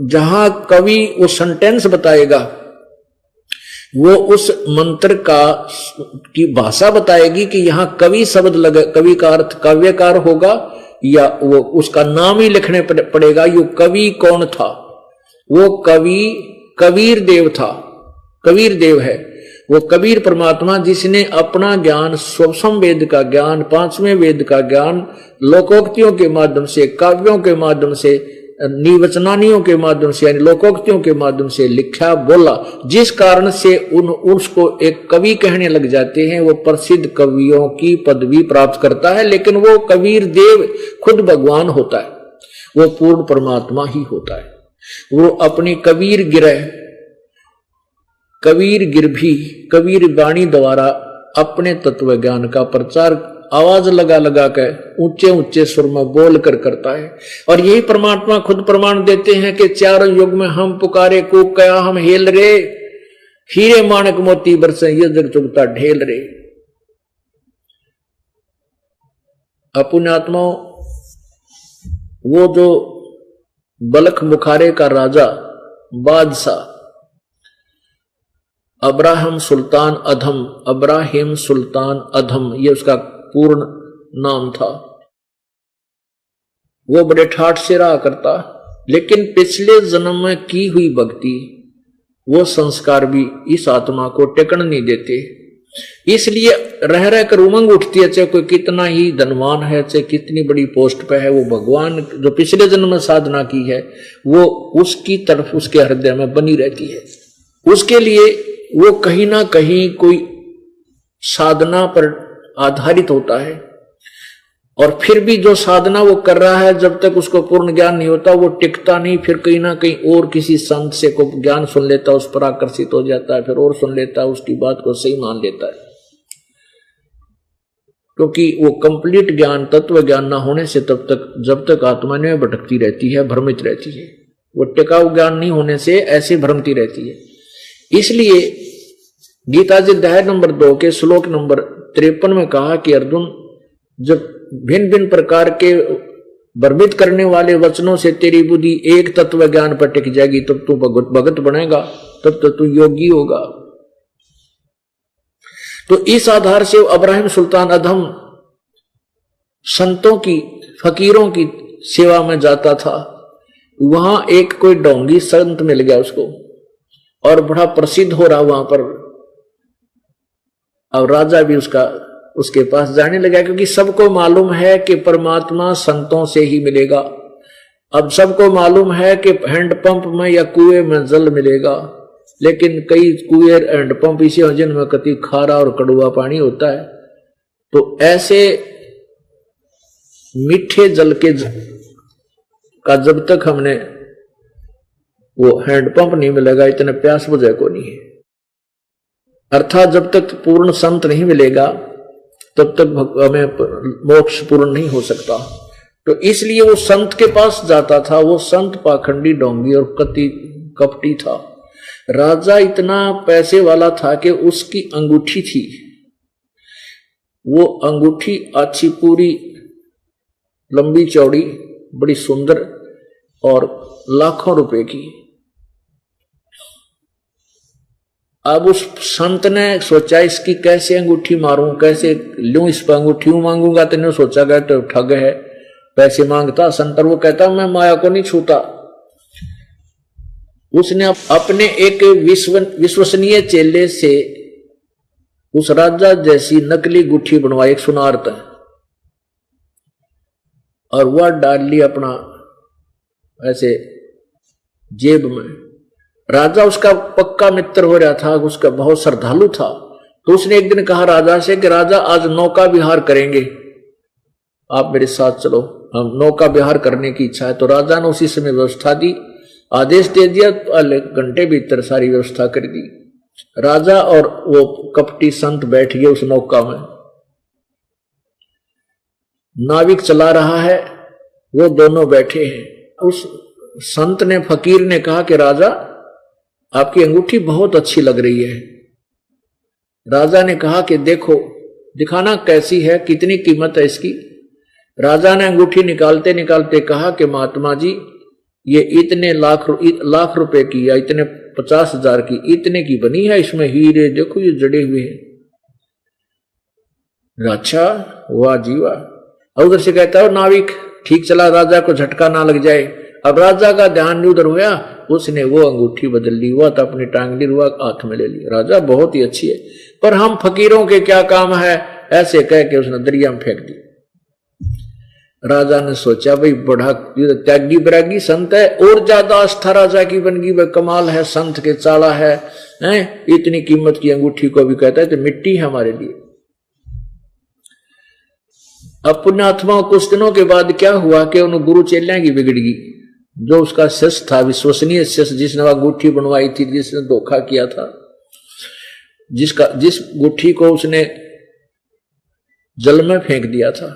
जहां कवि वो सेंटेंस बताएगा, वो उस मंत्र की भाषा बताएगी कि यहां कवि शब्द लगे, कवि का अर्थ काव्यकार होगा, या वो उसका नाम ही लिखने पड़ेगा, ये कवि कौन था। वो कबीर देव था, कबीर देव है वो कबीर परमात्मा, जिसने अपना ज्ञान, स्वसम वेद का ज्ञान, पांचवें वेद का ज्ञान लोकोक्तियों के माध्यम से, काव्यों के माध्यम से, निवचनानियों के माध्यम से, यानी लोकोक्तियों के माध्यम से लिखा, बोला, जिस कारण से उसको एक कवि कहने लग जाते हैं। वो प्रसिद्ध कवियों की पदवी प्राप्त करता है, लेकिन वो कबीर देव खुद भगवान होता है, वो पूर्ण परमात्मा ही होता है। वो अपनी कबीर कबीर वाणी द्वारा अपने तत्व ज्ञान का प्रचार आवाज लगा लगा कर ऊंचे ऊंचे सुर में बोल कर करता है। और यही परमात्मा खुद प्रमाण देते हैं कि चारों युग में हम पुकारे को कया हम हेल रे, हीरे माणक मोती बरसे ये जग चुगता ढेल रे। अपुण्यात्माओं, वो जो बलख बुखारे का राजा बादशाह अब्राहिम सुल्तान अधम, ये उसका पूर्ण नाम था। वो बड़े ठाठ से रहा करता, लेकिन पिछले जन्म में की हुई भक्ति, वो संस्कार भी इस आत्मा को टिकन नहीं देते। इसलिए रह रह कर उमंग उठती है, चाहे कोई कितना ही धनवान है, चाहे कितनी बड़ी पोस्ट पे है, वो भगवान जो पिछले जन्म में साधना की है वो उसकी तरफ उसके हृदय में बनी रहती है। उसके लिए वो कहीं ना कहीं कोई साधना पर आधारित होता है। और फिर भी जो साधना वो कर रहा है, जब तक उसको पूर्ण ज्ञान नहीं होता वो टिकता नहीं, फिर कहीं ना कहीं और किसी संत से को ज्ञान सुन लेता, उस पर आकर्षित हो जाता है, फिर और सुन लेता है, उसकी बात को सही मान लेता है। क्योंकि वो कंप्लीट ज्ञान, तत्व ज्ञान ना होने से तब तक, जब तक आत्मा में भटकती रहती है, भ्रमित रहती है। वो टिकाऊ ज्ञान नहीं होने से ऐसे भ्रमती रहती है। इसलिए गीता जी अध्याय नंबर 2 के श्लोक नंबर 53 में कहा कि अर्जुन, जब भिन्न भिन्न प्रकार के भ्रमित करने वाले वचनों से तेरी बुद्धि एक तत्व ज्ञान पर टिक जाएगी, तब तू भगत बनेगा, तब तो तू योगी होगा। तो इस आधार से अब्राहिम सुल्तान अधम संतों की, फकीरों की सेवा में जाता था। वहां एक कोई डोंगी संत मिल गया उसको, और बड़ा प्रसिद्ध हो रहा वहां पर। और राजा भी उसके पास जाने लगा, क्योंकि सबको मालूम है कि परमात्मा संतों से ही मिलेगा। अब सबको मालूम है कि हैंडपंप में या कुएं में जल मिलेगा, लेकिन कई कुएं हैंडपंप इसे हैं जिनमें कति खारा और कड़वा पानी होता है। तो ऐसे मीठे जल का जब तक हमने वो हैंडपंप नहीं मिलेगा, इतने प्यास बुझे को नहीं है। अर्थात जब तक पूर्ण संत नहीं मिलेगा तब तक हमें मोक्ष पूर्ण नहीं हो सकता। तो इसलिए वो संत के पास जाता था। वो संत पाखंडी, डोंगी और कपटी था। राजा इतना पैसे वाला था कि उसकी अंगूठी थी, वो अंगूठी अच्छी, पूरी लंबी चौड़ी, बड़ी सुंदर और लाखों रुपए की। अब उस संत ने सोचा इसकी कैसे अंगूठी मारूं, कैसे लूं इस पर अंगूठी मांगूंगा, तो सोचा गया तो ठग है, पैसे मांगता संत। वो कहता मैं माया को नहीं छूता। उसने अपने एक विश्वसनीय चेले से उस राजा जैसी नकली गुठी बनवाई, एक सुनारत है, और वह डाल ली अपना ऐसे जेब में। राजा उसका पक्का मित्र हो रहा था, उसका बहुत श्रद्धालु था। तो उसने एक दिन कहा राजा से कि राजा आज नौका विहार करेंगे, आप मेरे साथ चलो, हम नौका विहार करने की इच्छा है। तो राजा ने उसी समय व्यवस्था दी, आदेश दे दिया, घंटे भीतर सारी व्यवस्था कर दी। राजा और वो कपटी संत बैठ गए उस नौका में। नाविक चला रहा है, वो दोनों बैठे हैं। उस संत ने, फकीर ने कहा कि राजा आपकी अंगूठी बहुत अच्छी लग रही है। राजा ने कहा कि देखो, दिखाना कैसी है, कितनी कीमत है इसकी। राजा ने अंगूठी निकालते निकालते कहा कि महात्मा जी ये इतने लाख रुपए की या इतने 50,000 की, इतने की बनी है, इसमें हीरे देखो ये जड़े हुए हैं। अच्छा, वाह जी वाह। उधर से कहता है नाविक ठीक चला, राजा को झटका ना लग जाए। अब राजा का ध्यान उधर हुआ, उसने वो अंगूठी बदल ली, वह तो अपनी टांगली रुआ हाथ में ले ली। राजा बहुत ही अच्छी है, पर हम फकीरों के क्या काम है, ऐसे कह के उसने दरिया में फेंक दी। राजा ने सोचा भाई बड़ा त्यागी बैरागी संत है, और ज्यादा आस्था राजा की बन गई, वह कमाल है, संत के चाला है, इतनी कीमत की अंगूठी को भी कहता है तो मिट्टी है हमारे लिए। अब पुण्यात्मा कुछ दिनों के बाद क्या हुआ कि उन गुरु चेलियां की बिगड़ गई। जो उसका शिष्य था, विश्वसनीय शिष्य, जिसने वह अंगूठी बनवाई थी, जिसने धोखा किया था, जिस गुठी को उसने जल में फेंक दिया था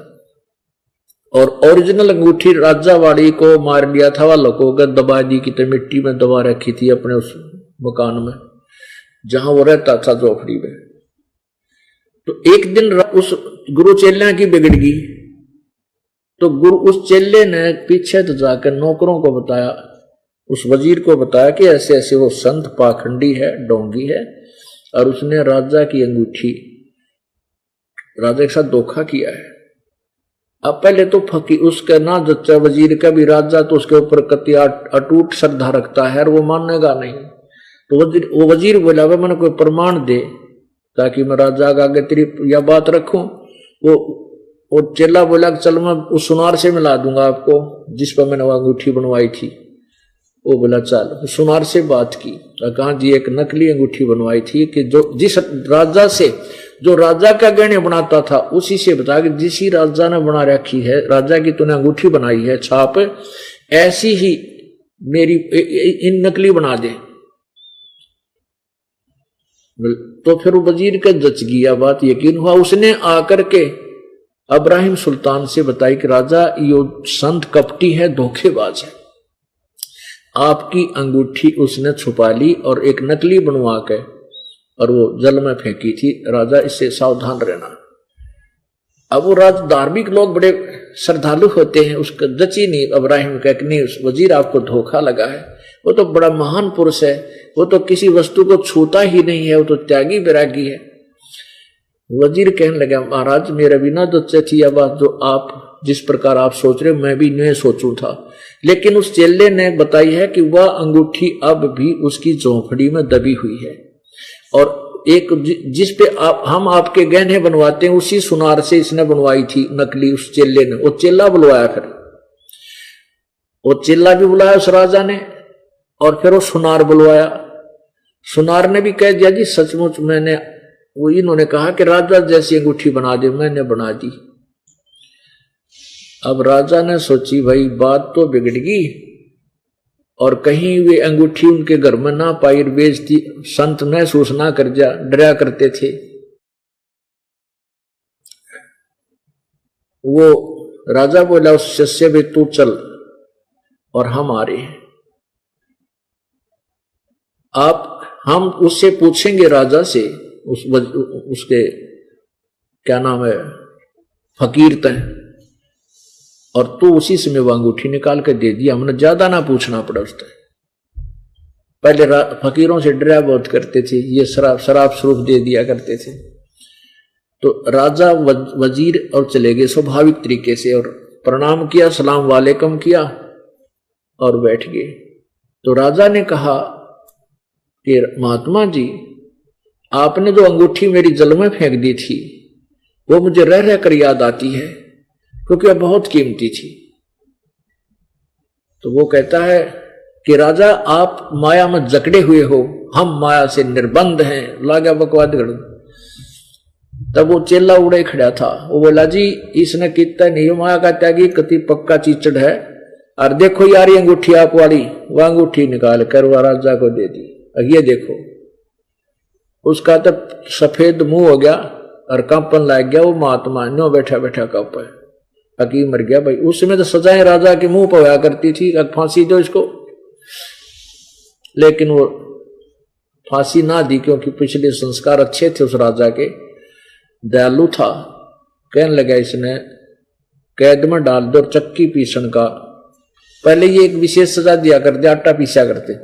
और ओरिजिनल अंगूठी राजावाड़ी को मार लिया था, वालों को दबा दी कि मिट्टी में दबा रखी थी अपने उस मकान में जहां वो रहता था, झोपड़ी में। तो एक दिन उस गुरु चेलिया की बिगड़ गई, तो गुरु उस चेले ने पीछे तो जाकर नौकरों को बताया, उस वजीर को बताया कि ऐसे ऐसे वो संत पाखंडी है, डोंगी है, और उसने राजा की अंगूठी, राजा के साथ धोखा किया है। अब पहले तो फकीर उसका ना जच्चा वजीर का भी, राजा तो उसके ऊपर कति अटूट श्रद्धा रखता है और वो मानेगा नहीं। तो वो वजीर बोला वे मैंने कोई प्रमाण दे ताकि मैं राजा का आगे तेरी यह बात रखूं। वो चेला बोला चल मैं उस सुनार से मिला दूंगा आपको जिस पर मैंने वो अंगूठी बनवाई थी। वो बोला चल, सुनार से बात की, कहा जी एक नकली अंगूठी बनवाई थी कि जो जिस राजा से, जो राजा का गहने बनाता था उसी से बता कि जिस ही राजा ने बना रखी है, राजा की तूने अंगूठी बनाई है छाप, ऐसी ही मेरी इन नकली बना दे। तो फिर वजीर का जच गया बात, यकीन हुआ। उसने आकर के इब्राहिम सुल्तान से बताई कि राजा यो संत कपटी है, धोखेबाज है, आपकी अंगूठी उसने छुपा ली और एक नकली बनवा के और वो जल में फेंकी थी, राजा इससे सावधान रहना। अब वो धार्मिक लोग बड़े श्रद्धालु होते हैं, उसका जची नहीं इब्राहिम का कि नहीं उस वजीर आपको धोखा लगा है, वो तो बड़ा महान पुरुष है, वो तो किसी वस्तु को छूता ही नहीं है, वो तो त्यागी बैरागी है। वजीर कहने लगा महाराज मेरा भी ना जच्चे थी यह बात, जो आप जिस प्रकार आप सोच रहे हो मैं भी नहीं सोचूं था, लेकिन उस चेले ने बताई है कि वह अंगूठी अब भी उसकी झोंपड़ी में दबी हुई है और एक जिस पे हम आपके गहने बनवाते हैं उसी सुनार से इसने बनवाई थी नकली उस चेले ने। वो चेला बुलवाया, फिर वो चेला भी बुलाया उस राजा ने और फिर वो सुनार बुलवाया। सुनार ने भी कह दिया जी सचमुच मैंने, वो इन्होंने कहा कि राजा जैसी अंगूठी बना दे, मैंने बना दी। अब राजा ने सोची भाई बात तो बिगड़ गई और कहीं वे अंगूठी उनके घर में ना पाई, बेइज्जती संत महसूस ना कर जा, डरा करते थे। वो राजा बोला उस शिष्य भी तू चल और हम आ रहे हैं, हम उससे पूछेंगे राजा से, उसके क्या नाम है फकीर तय, और तू उसी समय वो अंगूठी निकाल कर दे दिया, हमने ज्यादा ना पूछना पड़ा उससे। पहले फकीरों से डरा बहुत करते थे, ये शराब स्वरूप दे दिया करते थे। तो राजा वजीर और चले गए स्वाभाविक तरीके से और प्रणाम किया, सलाम वालेकुम किया और बैठ गए। तो राजा ने कहा कि महात्मा जी आपने जो अंगूठी मेरी जल में फेंक दी थी वो मुझे रह रह कर याद आती है क्योंकि वह बहुत कीमती थी। तो वो कहता है कि राजा आप माया में जकड़े हुए हो, हम माया से निर्बंध हैं, लागा बकवाद गढ़। तब वो चेला उड़े खड़ा था, वो बोला जी इसने कितना नहीं माया का त्यागी, कति पक्का चीचड़ है, और देखो यार ये अंगूठी आप वाली, वह अंगूठी निकाल कर वह राजा को दे दी। ये देखो उसका तो सफेद मुंह हो गया और कंपन लग गया, वो महात्मा नो बैठा बैठा कप है, हकीम मर गया भाई। उस समय तो सजाएं राजा के मुंह पर होया करती थी, अब फांसी दो इसको, लेकिन वो फांसी ना दी क्योंकि पिछले संस्कार अच्छे थे उस राजा के, दयालु था। कहने लगा इसने कैद में डाल दो, चक्की पीसन का, पहले ये एक विशेष सजा दिया करते, आटा पीसा करते,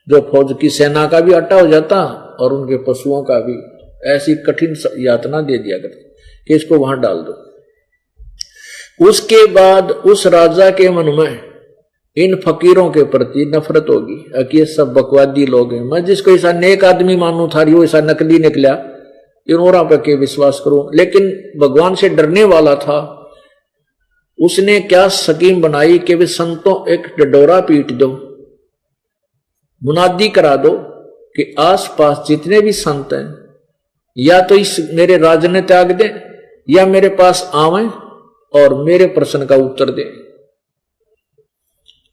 जो फौज की सेना का भी आटा हो जाता और उनके पशुओं का भी, ऐसी कठिन यातना दे दिया करते कि इसको वहां डाल दो। उसके बाद उस राजा के मन में इन फकीरों के प्रति नफरत होगी कि ये सब बकवादी लोग हैं। मैं जिसको ऐसा नेक आदमी मानू था वो ऐसा नकली निकला, इनोरा पे के विश्वास करूं। लेकिन भगवान से डरने वाला था, उसने क्या स्कीम बनाई कि वे संतों एक डडोरा पीट दो, मुनादी करा दो कि आसपास जितने भी संत हैं या तो इस मेरे राज ने त्याग दें या मेरे पास आवें और मेरे प्रश्न का उत्तर दें।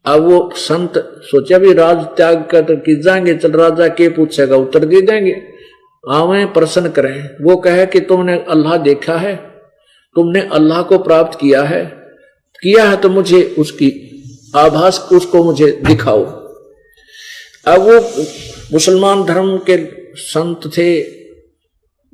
अब वो संत सोचा भी राज त्याग कर कि जाएंगे, चल राजा के पूछेगा उत्तर दे देंगे, आवे प्रश्न करें। वो कहे कि तुमने अल्लाह देखा है, तुमने अल्लाह को प्राप्त किया है तो मुझे उसकी आभास उसको मुझे दिखाओ। अब वो मुसलमान धर्म के संत थे,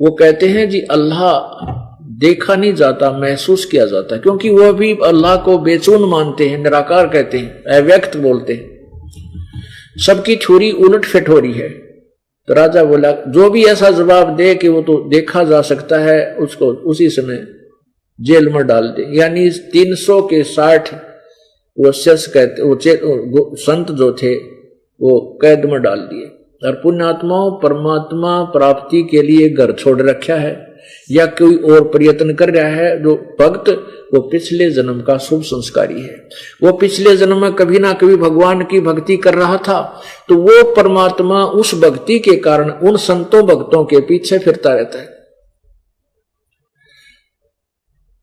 वो कहते हैं जी अल्लाह देखा नहीं जाता, महसूस किया जाता है, क्योंकि वो भी अल्लाह को बेचून मानते हैं, निराकार कहते हैं, अव्यक्त बोलते हैं। सबकी छुरी उलट फिट हो रही है। तो राजा बोला जो भी ऐसा जवाब दे कि वो तो देखा जा सकता है, उसको उसी समय जेल में डाल दे। यानी 300 के 60 वो शस कहते वो संत जो थे वो कैद में डाल दिए। और पुण्यात्माओं परमात्मा प्राप्ति के लिए घर छोड़ रखा है या कोई और प्रयत्न कर रहा है, जो भक्त वो पिछले जन्म का शुभ संस्कारी है। वो पिछले जन्म में कभी ना कभी भगवान की भक्ति कर रहा था, तो वो परमात्मा उस भक्ति के कारण उन संतों भक्तों के पीछे फिरता रहता है।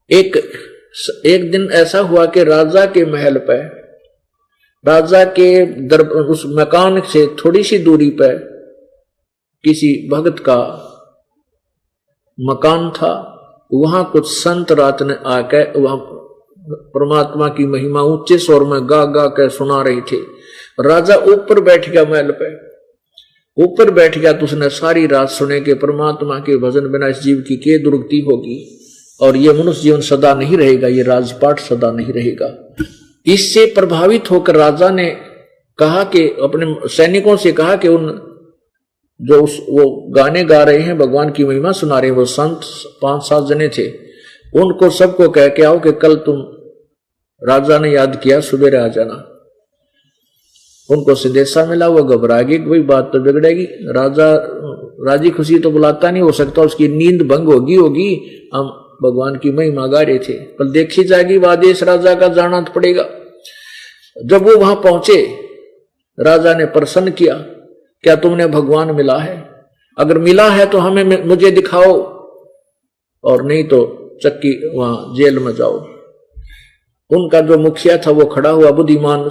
एक दिन ऐसा हुआ कि राजा के महल पर, राजा के उस मकान से थोड़ी सी दूरी पर किसी भक्त का मकान था। वहां कुछ संत रात ने आकर वहां परमात्मा की महिमा ऊंचे स्वर में गा गा कर सुना रही थी। राजा ऊपर बैठ गया, महल पे ऊपर बैठ गया, तो उसने सारी रात सुने कि परमात्मा के भजन बिना इस जीव की क्या दुर्गति होगी और ये मनुष्य जीवन सदा नहीं रहेगा, ये राजपाट सदा नहीं रहेगा। इससे प्रभावित होकर राजा ने कहा कि अपने सैनिकों से कहा कि उन जो वो गाने गा रहे हैं, भगवान की महिमा सुना रहे हैं, वो संत 5-7 जने थे, उनको सबको कह के आओ कि कल तुम राजा ने याद किया सुबह आ जाना। उनको संदेशा मिला, वो घबरा गई कि भाई बात तो बिगड़ेगी, राजा राजी खुशी तो बुलाता नहीं, हो सकता उसकी नींद भंग होगी। हम भगवान की महिमा गा रहे थे, पर देखी जाएगी आदेश राजा का, जाना तो पड़ेगा। जब वो वहां पहुंचे, राजा ने प्रश्न किया, क्या तुमने भगवान मिला है? अगर मिला है तो मुझे दिखाओ, और नहीं तो चक्की वहां जेल में जाओ। उनका जो मुखिया था वो खड़ा हुआ, बुद्धिमान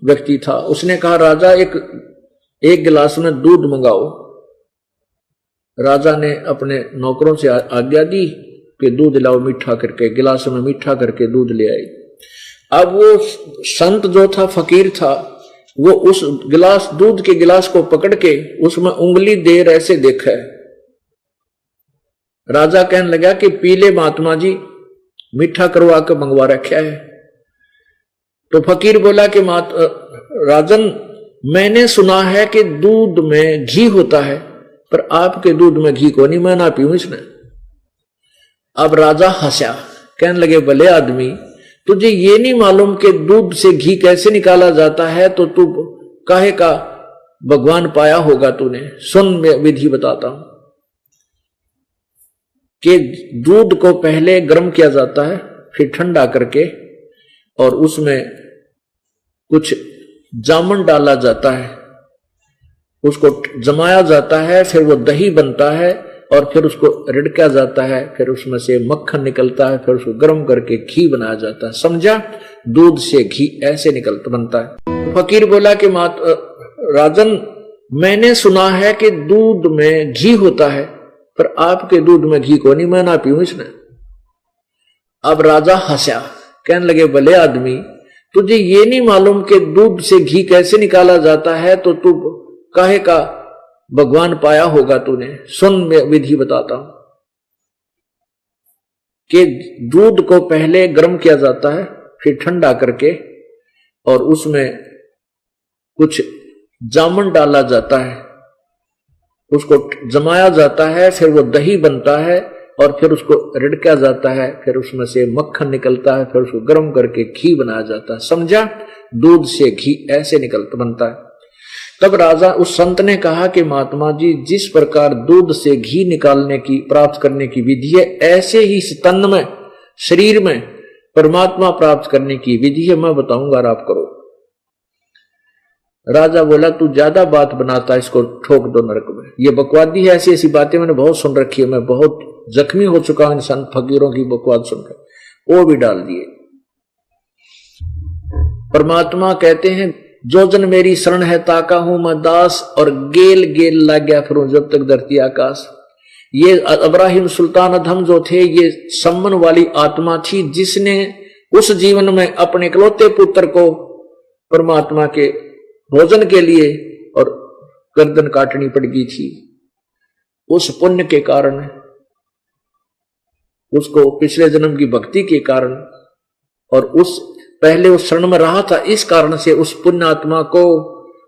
व्यक्ति था, उसने कहा राजा एक गिलास में दूध मंगाओ। राजा ने अपने नौकरों से आज्ञा दी कि दूध लाओ मीठा करके, गिलास में मीठा करके दूध ले आए। अब वो संत जो था, फकीर था, वो उस गिलास दूध के गिलास को पकड़ के उसमें उंगली देर ऐसे देखा है। राजा कहने लगा कि पीले महात्मा जी, मीठा करवा के मंगवा रखा है। तो फकीर बोला कि राजन, मैंने सुना है कि दूध में घी होता है, पर आपके दूध में घी को नहीं, मैं ना पीऊं इसने। अब राजा हंसा, कहने लगे भले आदमी, तुझे ये नहीं मालूम कि दूध से घी कैसे निकाला जाता है, तो तू काहे का भगवान पाया होगा तूने। सुन मैं विधि बताता हूं कि दूध को पहले गर्म किया जाता है, फिर ठंडा करके, और उसमें कुछ जामुन डाला जाता है, उसको जमाया जाता है, फिर वो दही बनता है, और फिर उसको रिड़का जाता है, फिर उसमें से मक्खन निकलता है, फिर उसको गर्म करके घी बनाया जाता है। समझा? दूध से घी ऐसे बनता है। फकीर बोला कि राजन, मैंने सुना है कि दूध में घी होता है, पर आपके दूध में घी को नहीं, मैं ना पीऊं इसने। अब राजा हंसा, कहने लगे भले आदमी, तुझे ये नहीं मालूम कि दूध से घी कैसे निकाला जाता है, तो तू काहे का भगवान पाया होगा तूने। सुन मैं विधि बताता हूं कि दूध को पहले गर्म किया जाता है, फिर ठंडा करके, और उसमें कुछ जामुन डाला जाता है, उसको जमाया जाता है, फिर वो दही बनता है, और फिर उसको रिड़का जाता है, फिर उसमें से मक्खन निकलता है, फिर उसको गर्म करके घी बनाया जाता है। समझा? दूध से घी ऐसे बनता है। तब राजा उस संत ने कहा कि महात्मा जी, जिस प्रकार दूध से घी निकालने की प्राप्त करने की विधि है, ऐसे ही इस तन में, शरीर में परमात्मा प्राप्त करने की विधि है, मैं बताऊंगा और आप करो। राजा बोला, तू ज्यादा बात बनाता है, इसको ठोक दो नरक में। ये बकवादी है, ऐसी ऐसी बातें मैंने बहुत सुन रखी है, मैं बहुत जख्मी हो चुका हूं इन संत फकीरों की बकवाद सुनकर। वो भी डाल दिए। परमात्मा कहते हैं, जो जन मेरी शरण है ताका हूं मैं दास, और गेल गेल लग गया फिर जब तक धरती आकाश। ये इब्राहिम सुल्तान अधम जो थे, ये सम्मन वाली आत्मा थी, जिसने उस जीवन में अपने इकलौते पुत्र को परमात्मा के भोजन के लिए और गर्दन काटनी पड़ गई थी। उस पुण्य के कारण, उसको पिछले जन्म की भक्ति के कारण, और उस पहले उस शरण में रहा था, इस कारण से उस पुण्य आत्मा को,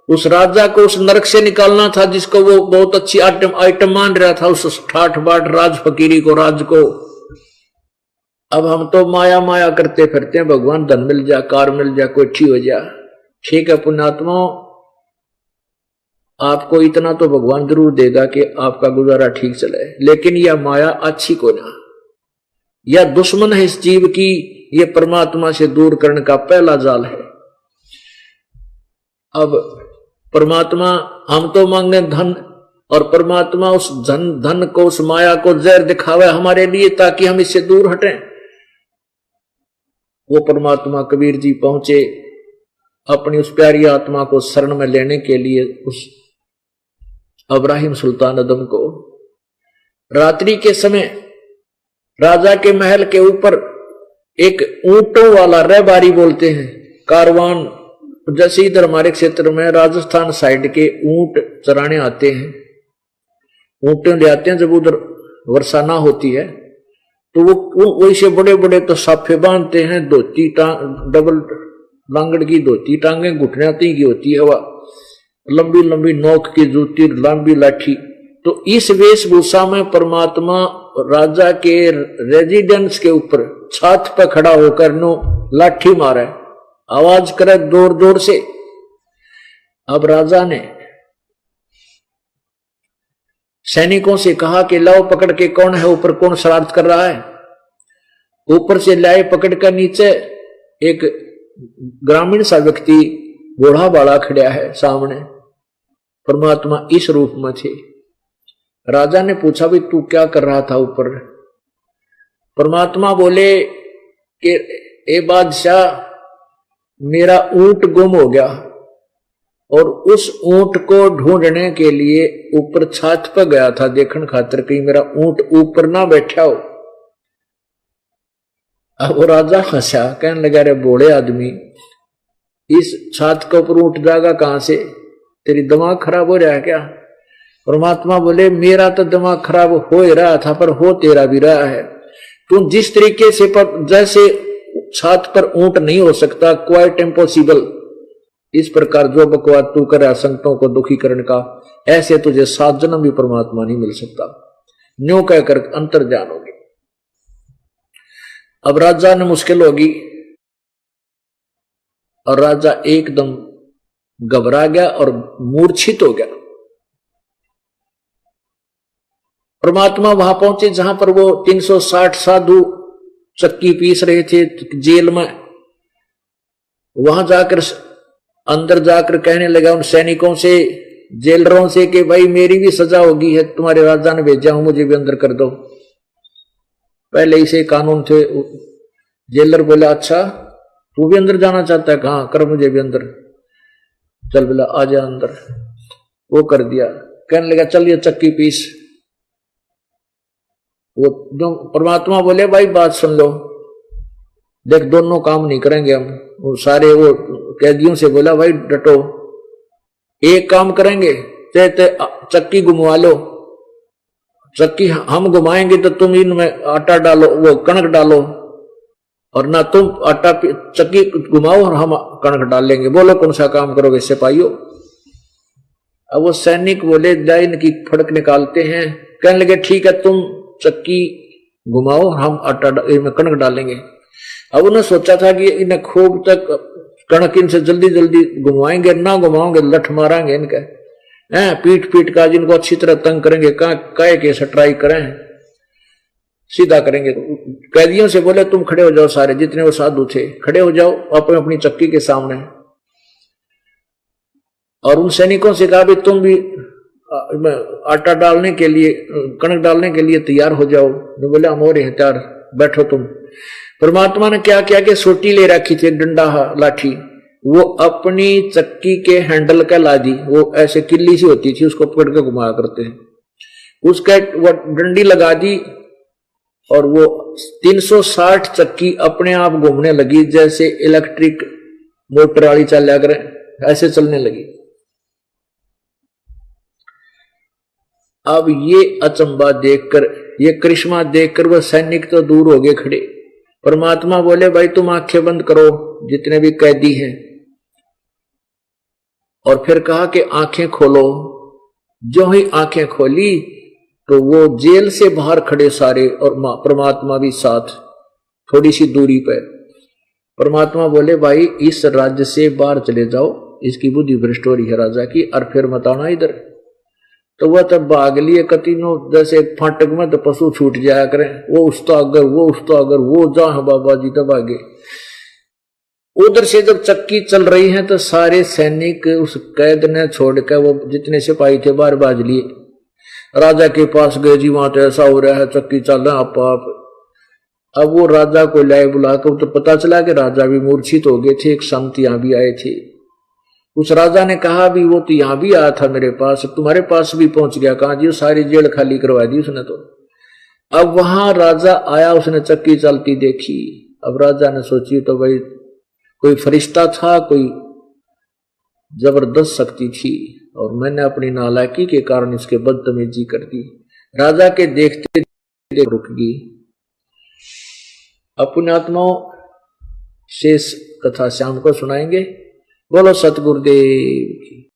उस राजा को उस नरक से निकालना था, जिसको वो बहुत अच्छी आइटम मान रहा था, उस ठाठ बाट राज फकीरी को, राज को। अब हम तो माया माया करते फिरते हैं, भगवान धन मिल जाए, कार मिल जाए, कोई ठीक हो जाए। ठीक है पुण्यात्मा, आपको इतना तो भगवान जरूर देगा कि आपका गुजारा ठीक चले, लेकिन यह माया अच्छी को ना, यह दुश्मन है इस जीव की, ये परमात्मा से दूर करने का पहला जाल है। अब परमात्मा, हम तो मांगे धन, और परमात्मा उस धन को, उस माया को जहर दिखावे हमारे लिए, ताकि हम इससे दूर हटें। वो परमात्मा कबीर जी पहुंचे अपनी उस प्यारी आत्मा को शरण में लेने के लिए उस इब्राहिम सुल्तान अदम को। रात्रि के समय राजा के महल के ऊपर एक ऊंटों वाला रहबारी बोलते हैं, कारवान, जैसे इधर हमारे क्षेत्र में राजस्थान साइड के ऊंट चराने आते हैं, ऊंटे ले आते हैं जब उधर वर्षा ना होती है, तो वो वैसे बड़े बड़े तो साफे बांधते हैं, धोती डबल लांगड़ की धोती, टांगे घुटने की होती है, वह लंबी लंबी नोक की जूती, लंबी लाठी। तो इस वेशभूषा में परमात्मा राजा के रेजिडेंस के ऊपर छत पर खड़ा होकर नो लाठी मारे, आवाज करे जोर जोर से। अब राजा ने सैनिकों से कहा कि लाओ पकड़ के, कौन है ऊपर, कौन शरारत कर रहा है। ऊपर से लाए पकड़ कर, नीचे एक ग्रामीण सा व्यक्ति बूढ़ा बाड़ा खड़ा है सामने, परमात्मा इस रूप में थे। राजा ने पूछा, भाई तू क्या कर रहा था ऊपर? परमात्मा बोले कि ए बादशाह, मेरा ऊंट गुम हो गया, और उस ऊंट को ढूंढने के लिए ऊपर छत पर गया था, देखने खातिर कहीं मेरा ऊंट ऊपर ना बैठा हो। अब वो राजा हंसा, कहने लगा, रे बूढ़े आदमी, इस छत के ऊपर ऊंट जाएगा कहां से? तेरी दिमाग खराब हो रहा है क्या? परमात्मा बोले, मेरा तो दिमाग खराब हो ही रहा था, पर हो तेरा भी रहा है। तू जिस तरीके से, पर जैसे छत पर ऊंट नहीं हो सकता, क्वाइट इम्पॉसिबल, इस प्रकार जो बकवाद तू करे संतों को दुखी करने का, ऐसे तुझे 7 जन्म भी परमात्मा नहीं मिल सकता। न्यों कहकर अंतर जान होगी। अब राजा ने मुश्किल होगी, और राजा एकदम घबरा गया और मूर्छित हो गया। परमात्मा वहां पहुंचे जहां पर वो 360 साधु चक्की पीस रहे थे जेल में। वहां जाकर, अंदर जाकर कहने लगा उन सैनिकों से, जेलरों से, कि भाई मेरी भी सजा होगी है, तुम्हारे राजा ने भेजा हूं, मुझे भी अंदर कर दो। पहले इसे कानून थे। जेलर बोला, अच्छा तू भी अंदर जाना चाहता है? कहां कर, मुझे भी अंदर चल। बोला आ जा अंदर। वो कर दिया। कहने लगा, चल ये चक्की पीस। वो जो परमात्मा बोले, भाई बात सुन लो, देख दोनों काम नहीं करेंगे हम। वो सारे वो कैदियों से बोला, भाई डटो, एक काम करेंगे, चक्की घुमवा लो, चक्की हम घुमाएंगे तो तुम इनमें आटा डालो, वो कणक डालो, और ना तुम आटा चक्की घुमाओ और हम कणक डाल लेंगे। बोलो कौन सा काम करोगे सिपाहियों? अब वो सैनिक बोले, इनकी फड़क निकालते हैं। कहने लगे, ठीक है, तुम चक्की घुमाओ, हम आटा इनमें कणक डालेंगे। अब उन्होंने सोचा था कि इन्हें खूब तक कणक इनसे जल्दी जल्दी घुमाएंगे, ना घुमाओगे लठ मारेंगे इनका है, पीट पीट का जिनको अच्छी तरह तंग करेंगे, कह के ट्राई करें सीधा करेंगे। कैदियों से बोले तुम खड़े हो जाओ, सारे जितने वो साधु थे खड़े हो जाओ अपने अपनी चक्की के सामने। और उन सैनिकों से कहा भी तुम भी आटा डालने के लिए, कणक डालने के लिए तैयार हो जाओ। तो बोले हम हो रहे हैं तैयार, बैठो तुम। परमात्मा ने क्या किया कि सोटी ले रखी थी, डंडा लाठी, वो अपनी चक्की के हैंडल का ला दी। वो ऐसे किल्ली सी होती थी, उसको पकड़ के घुमाया करते हैं, उसका वो डंडी लगा दी और वो 360 चक्की अपने आप घूमने लगी, जैसे इलेक्ट्रिक मोटर वाली चल कर ऐसे चलने लगी। अब ये अचंबा देखकर, ये करिश्मा देखकर वह सैनिक तो दूर हो गए खड़े। परमात्मा बोले भाई तुम आंखें बंद करो जितने भी कैदी हैं, और फिर कहा कि आंखें खोलो। जो ही आंखें खोली तो वो जेल से बाहर खड़े सारे, और परमात्मा भी साथ थोड़ी सी दूरी पर। परमात्मा बोले भाई इस राज्य से बाहर चले जाओ, इसकी बुद्धि भ्रष्ट हो रही है राजा की, और फिर मत आना इधर। तो वह तब भाग लिए कतीनो, जैसे फाटक में तो पशु छूट जाया करें, वो उस तो अगर वो उस तो अगर वो जा बाबा जी तब आगे। उधर से जब चक्की चल रही है तो सारे सैनिक उस कैद ने छोड़कर वो जितने सिपाही थे बाहर बाज लिए, राजा के पास गए। जी वहां तो ऐसा हो रहा है, चक्की चल रहा है आप। अब वो राजा को लाए बुलाकर, तो पता चला कि राजा भी मूर्छित हो गए थे, एक संत यहां भी आए थे। उस राजा ने कहा भी वो तो यहां भी आया था मेरे पास, तुम्हारे पास भी पहुंच गया। कहा जी सारी जेल खाली करवा दी उसने तो। अब वहां राजा आया, उसने चक्की चलती देखी। अब राजा ने सोची तो भाई कोई फरिश्ता था, कोई जबरदस्त शक्ति थी, और मैंने अपनी नालायकी के कारण इसके बदतमीजी कर दी। राजा के देखते रुक गई। अपने आत्माओं शेष कथा शाम को सुनाएंगे। बोलो सतगुरुदेव की।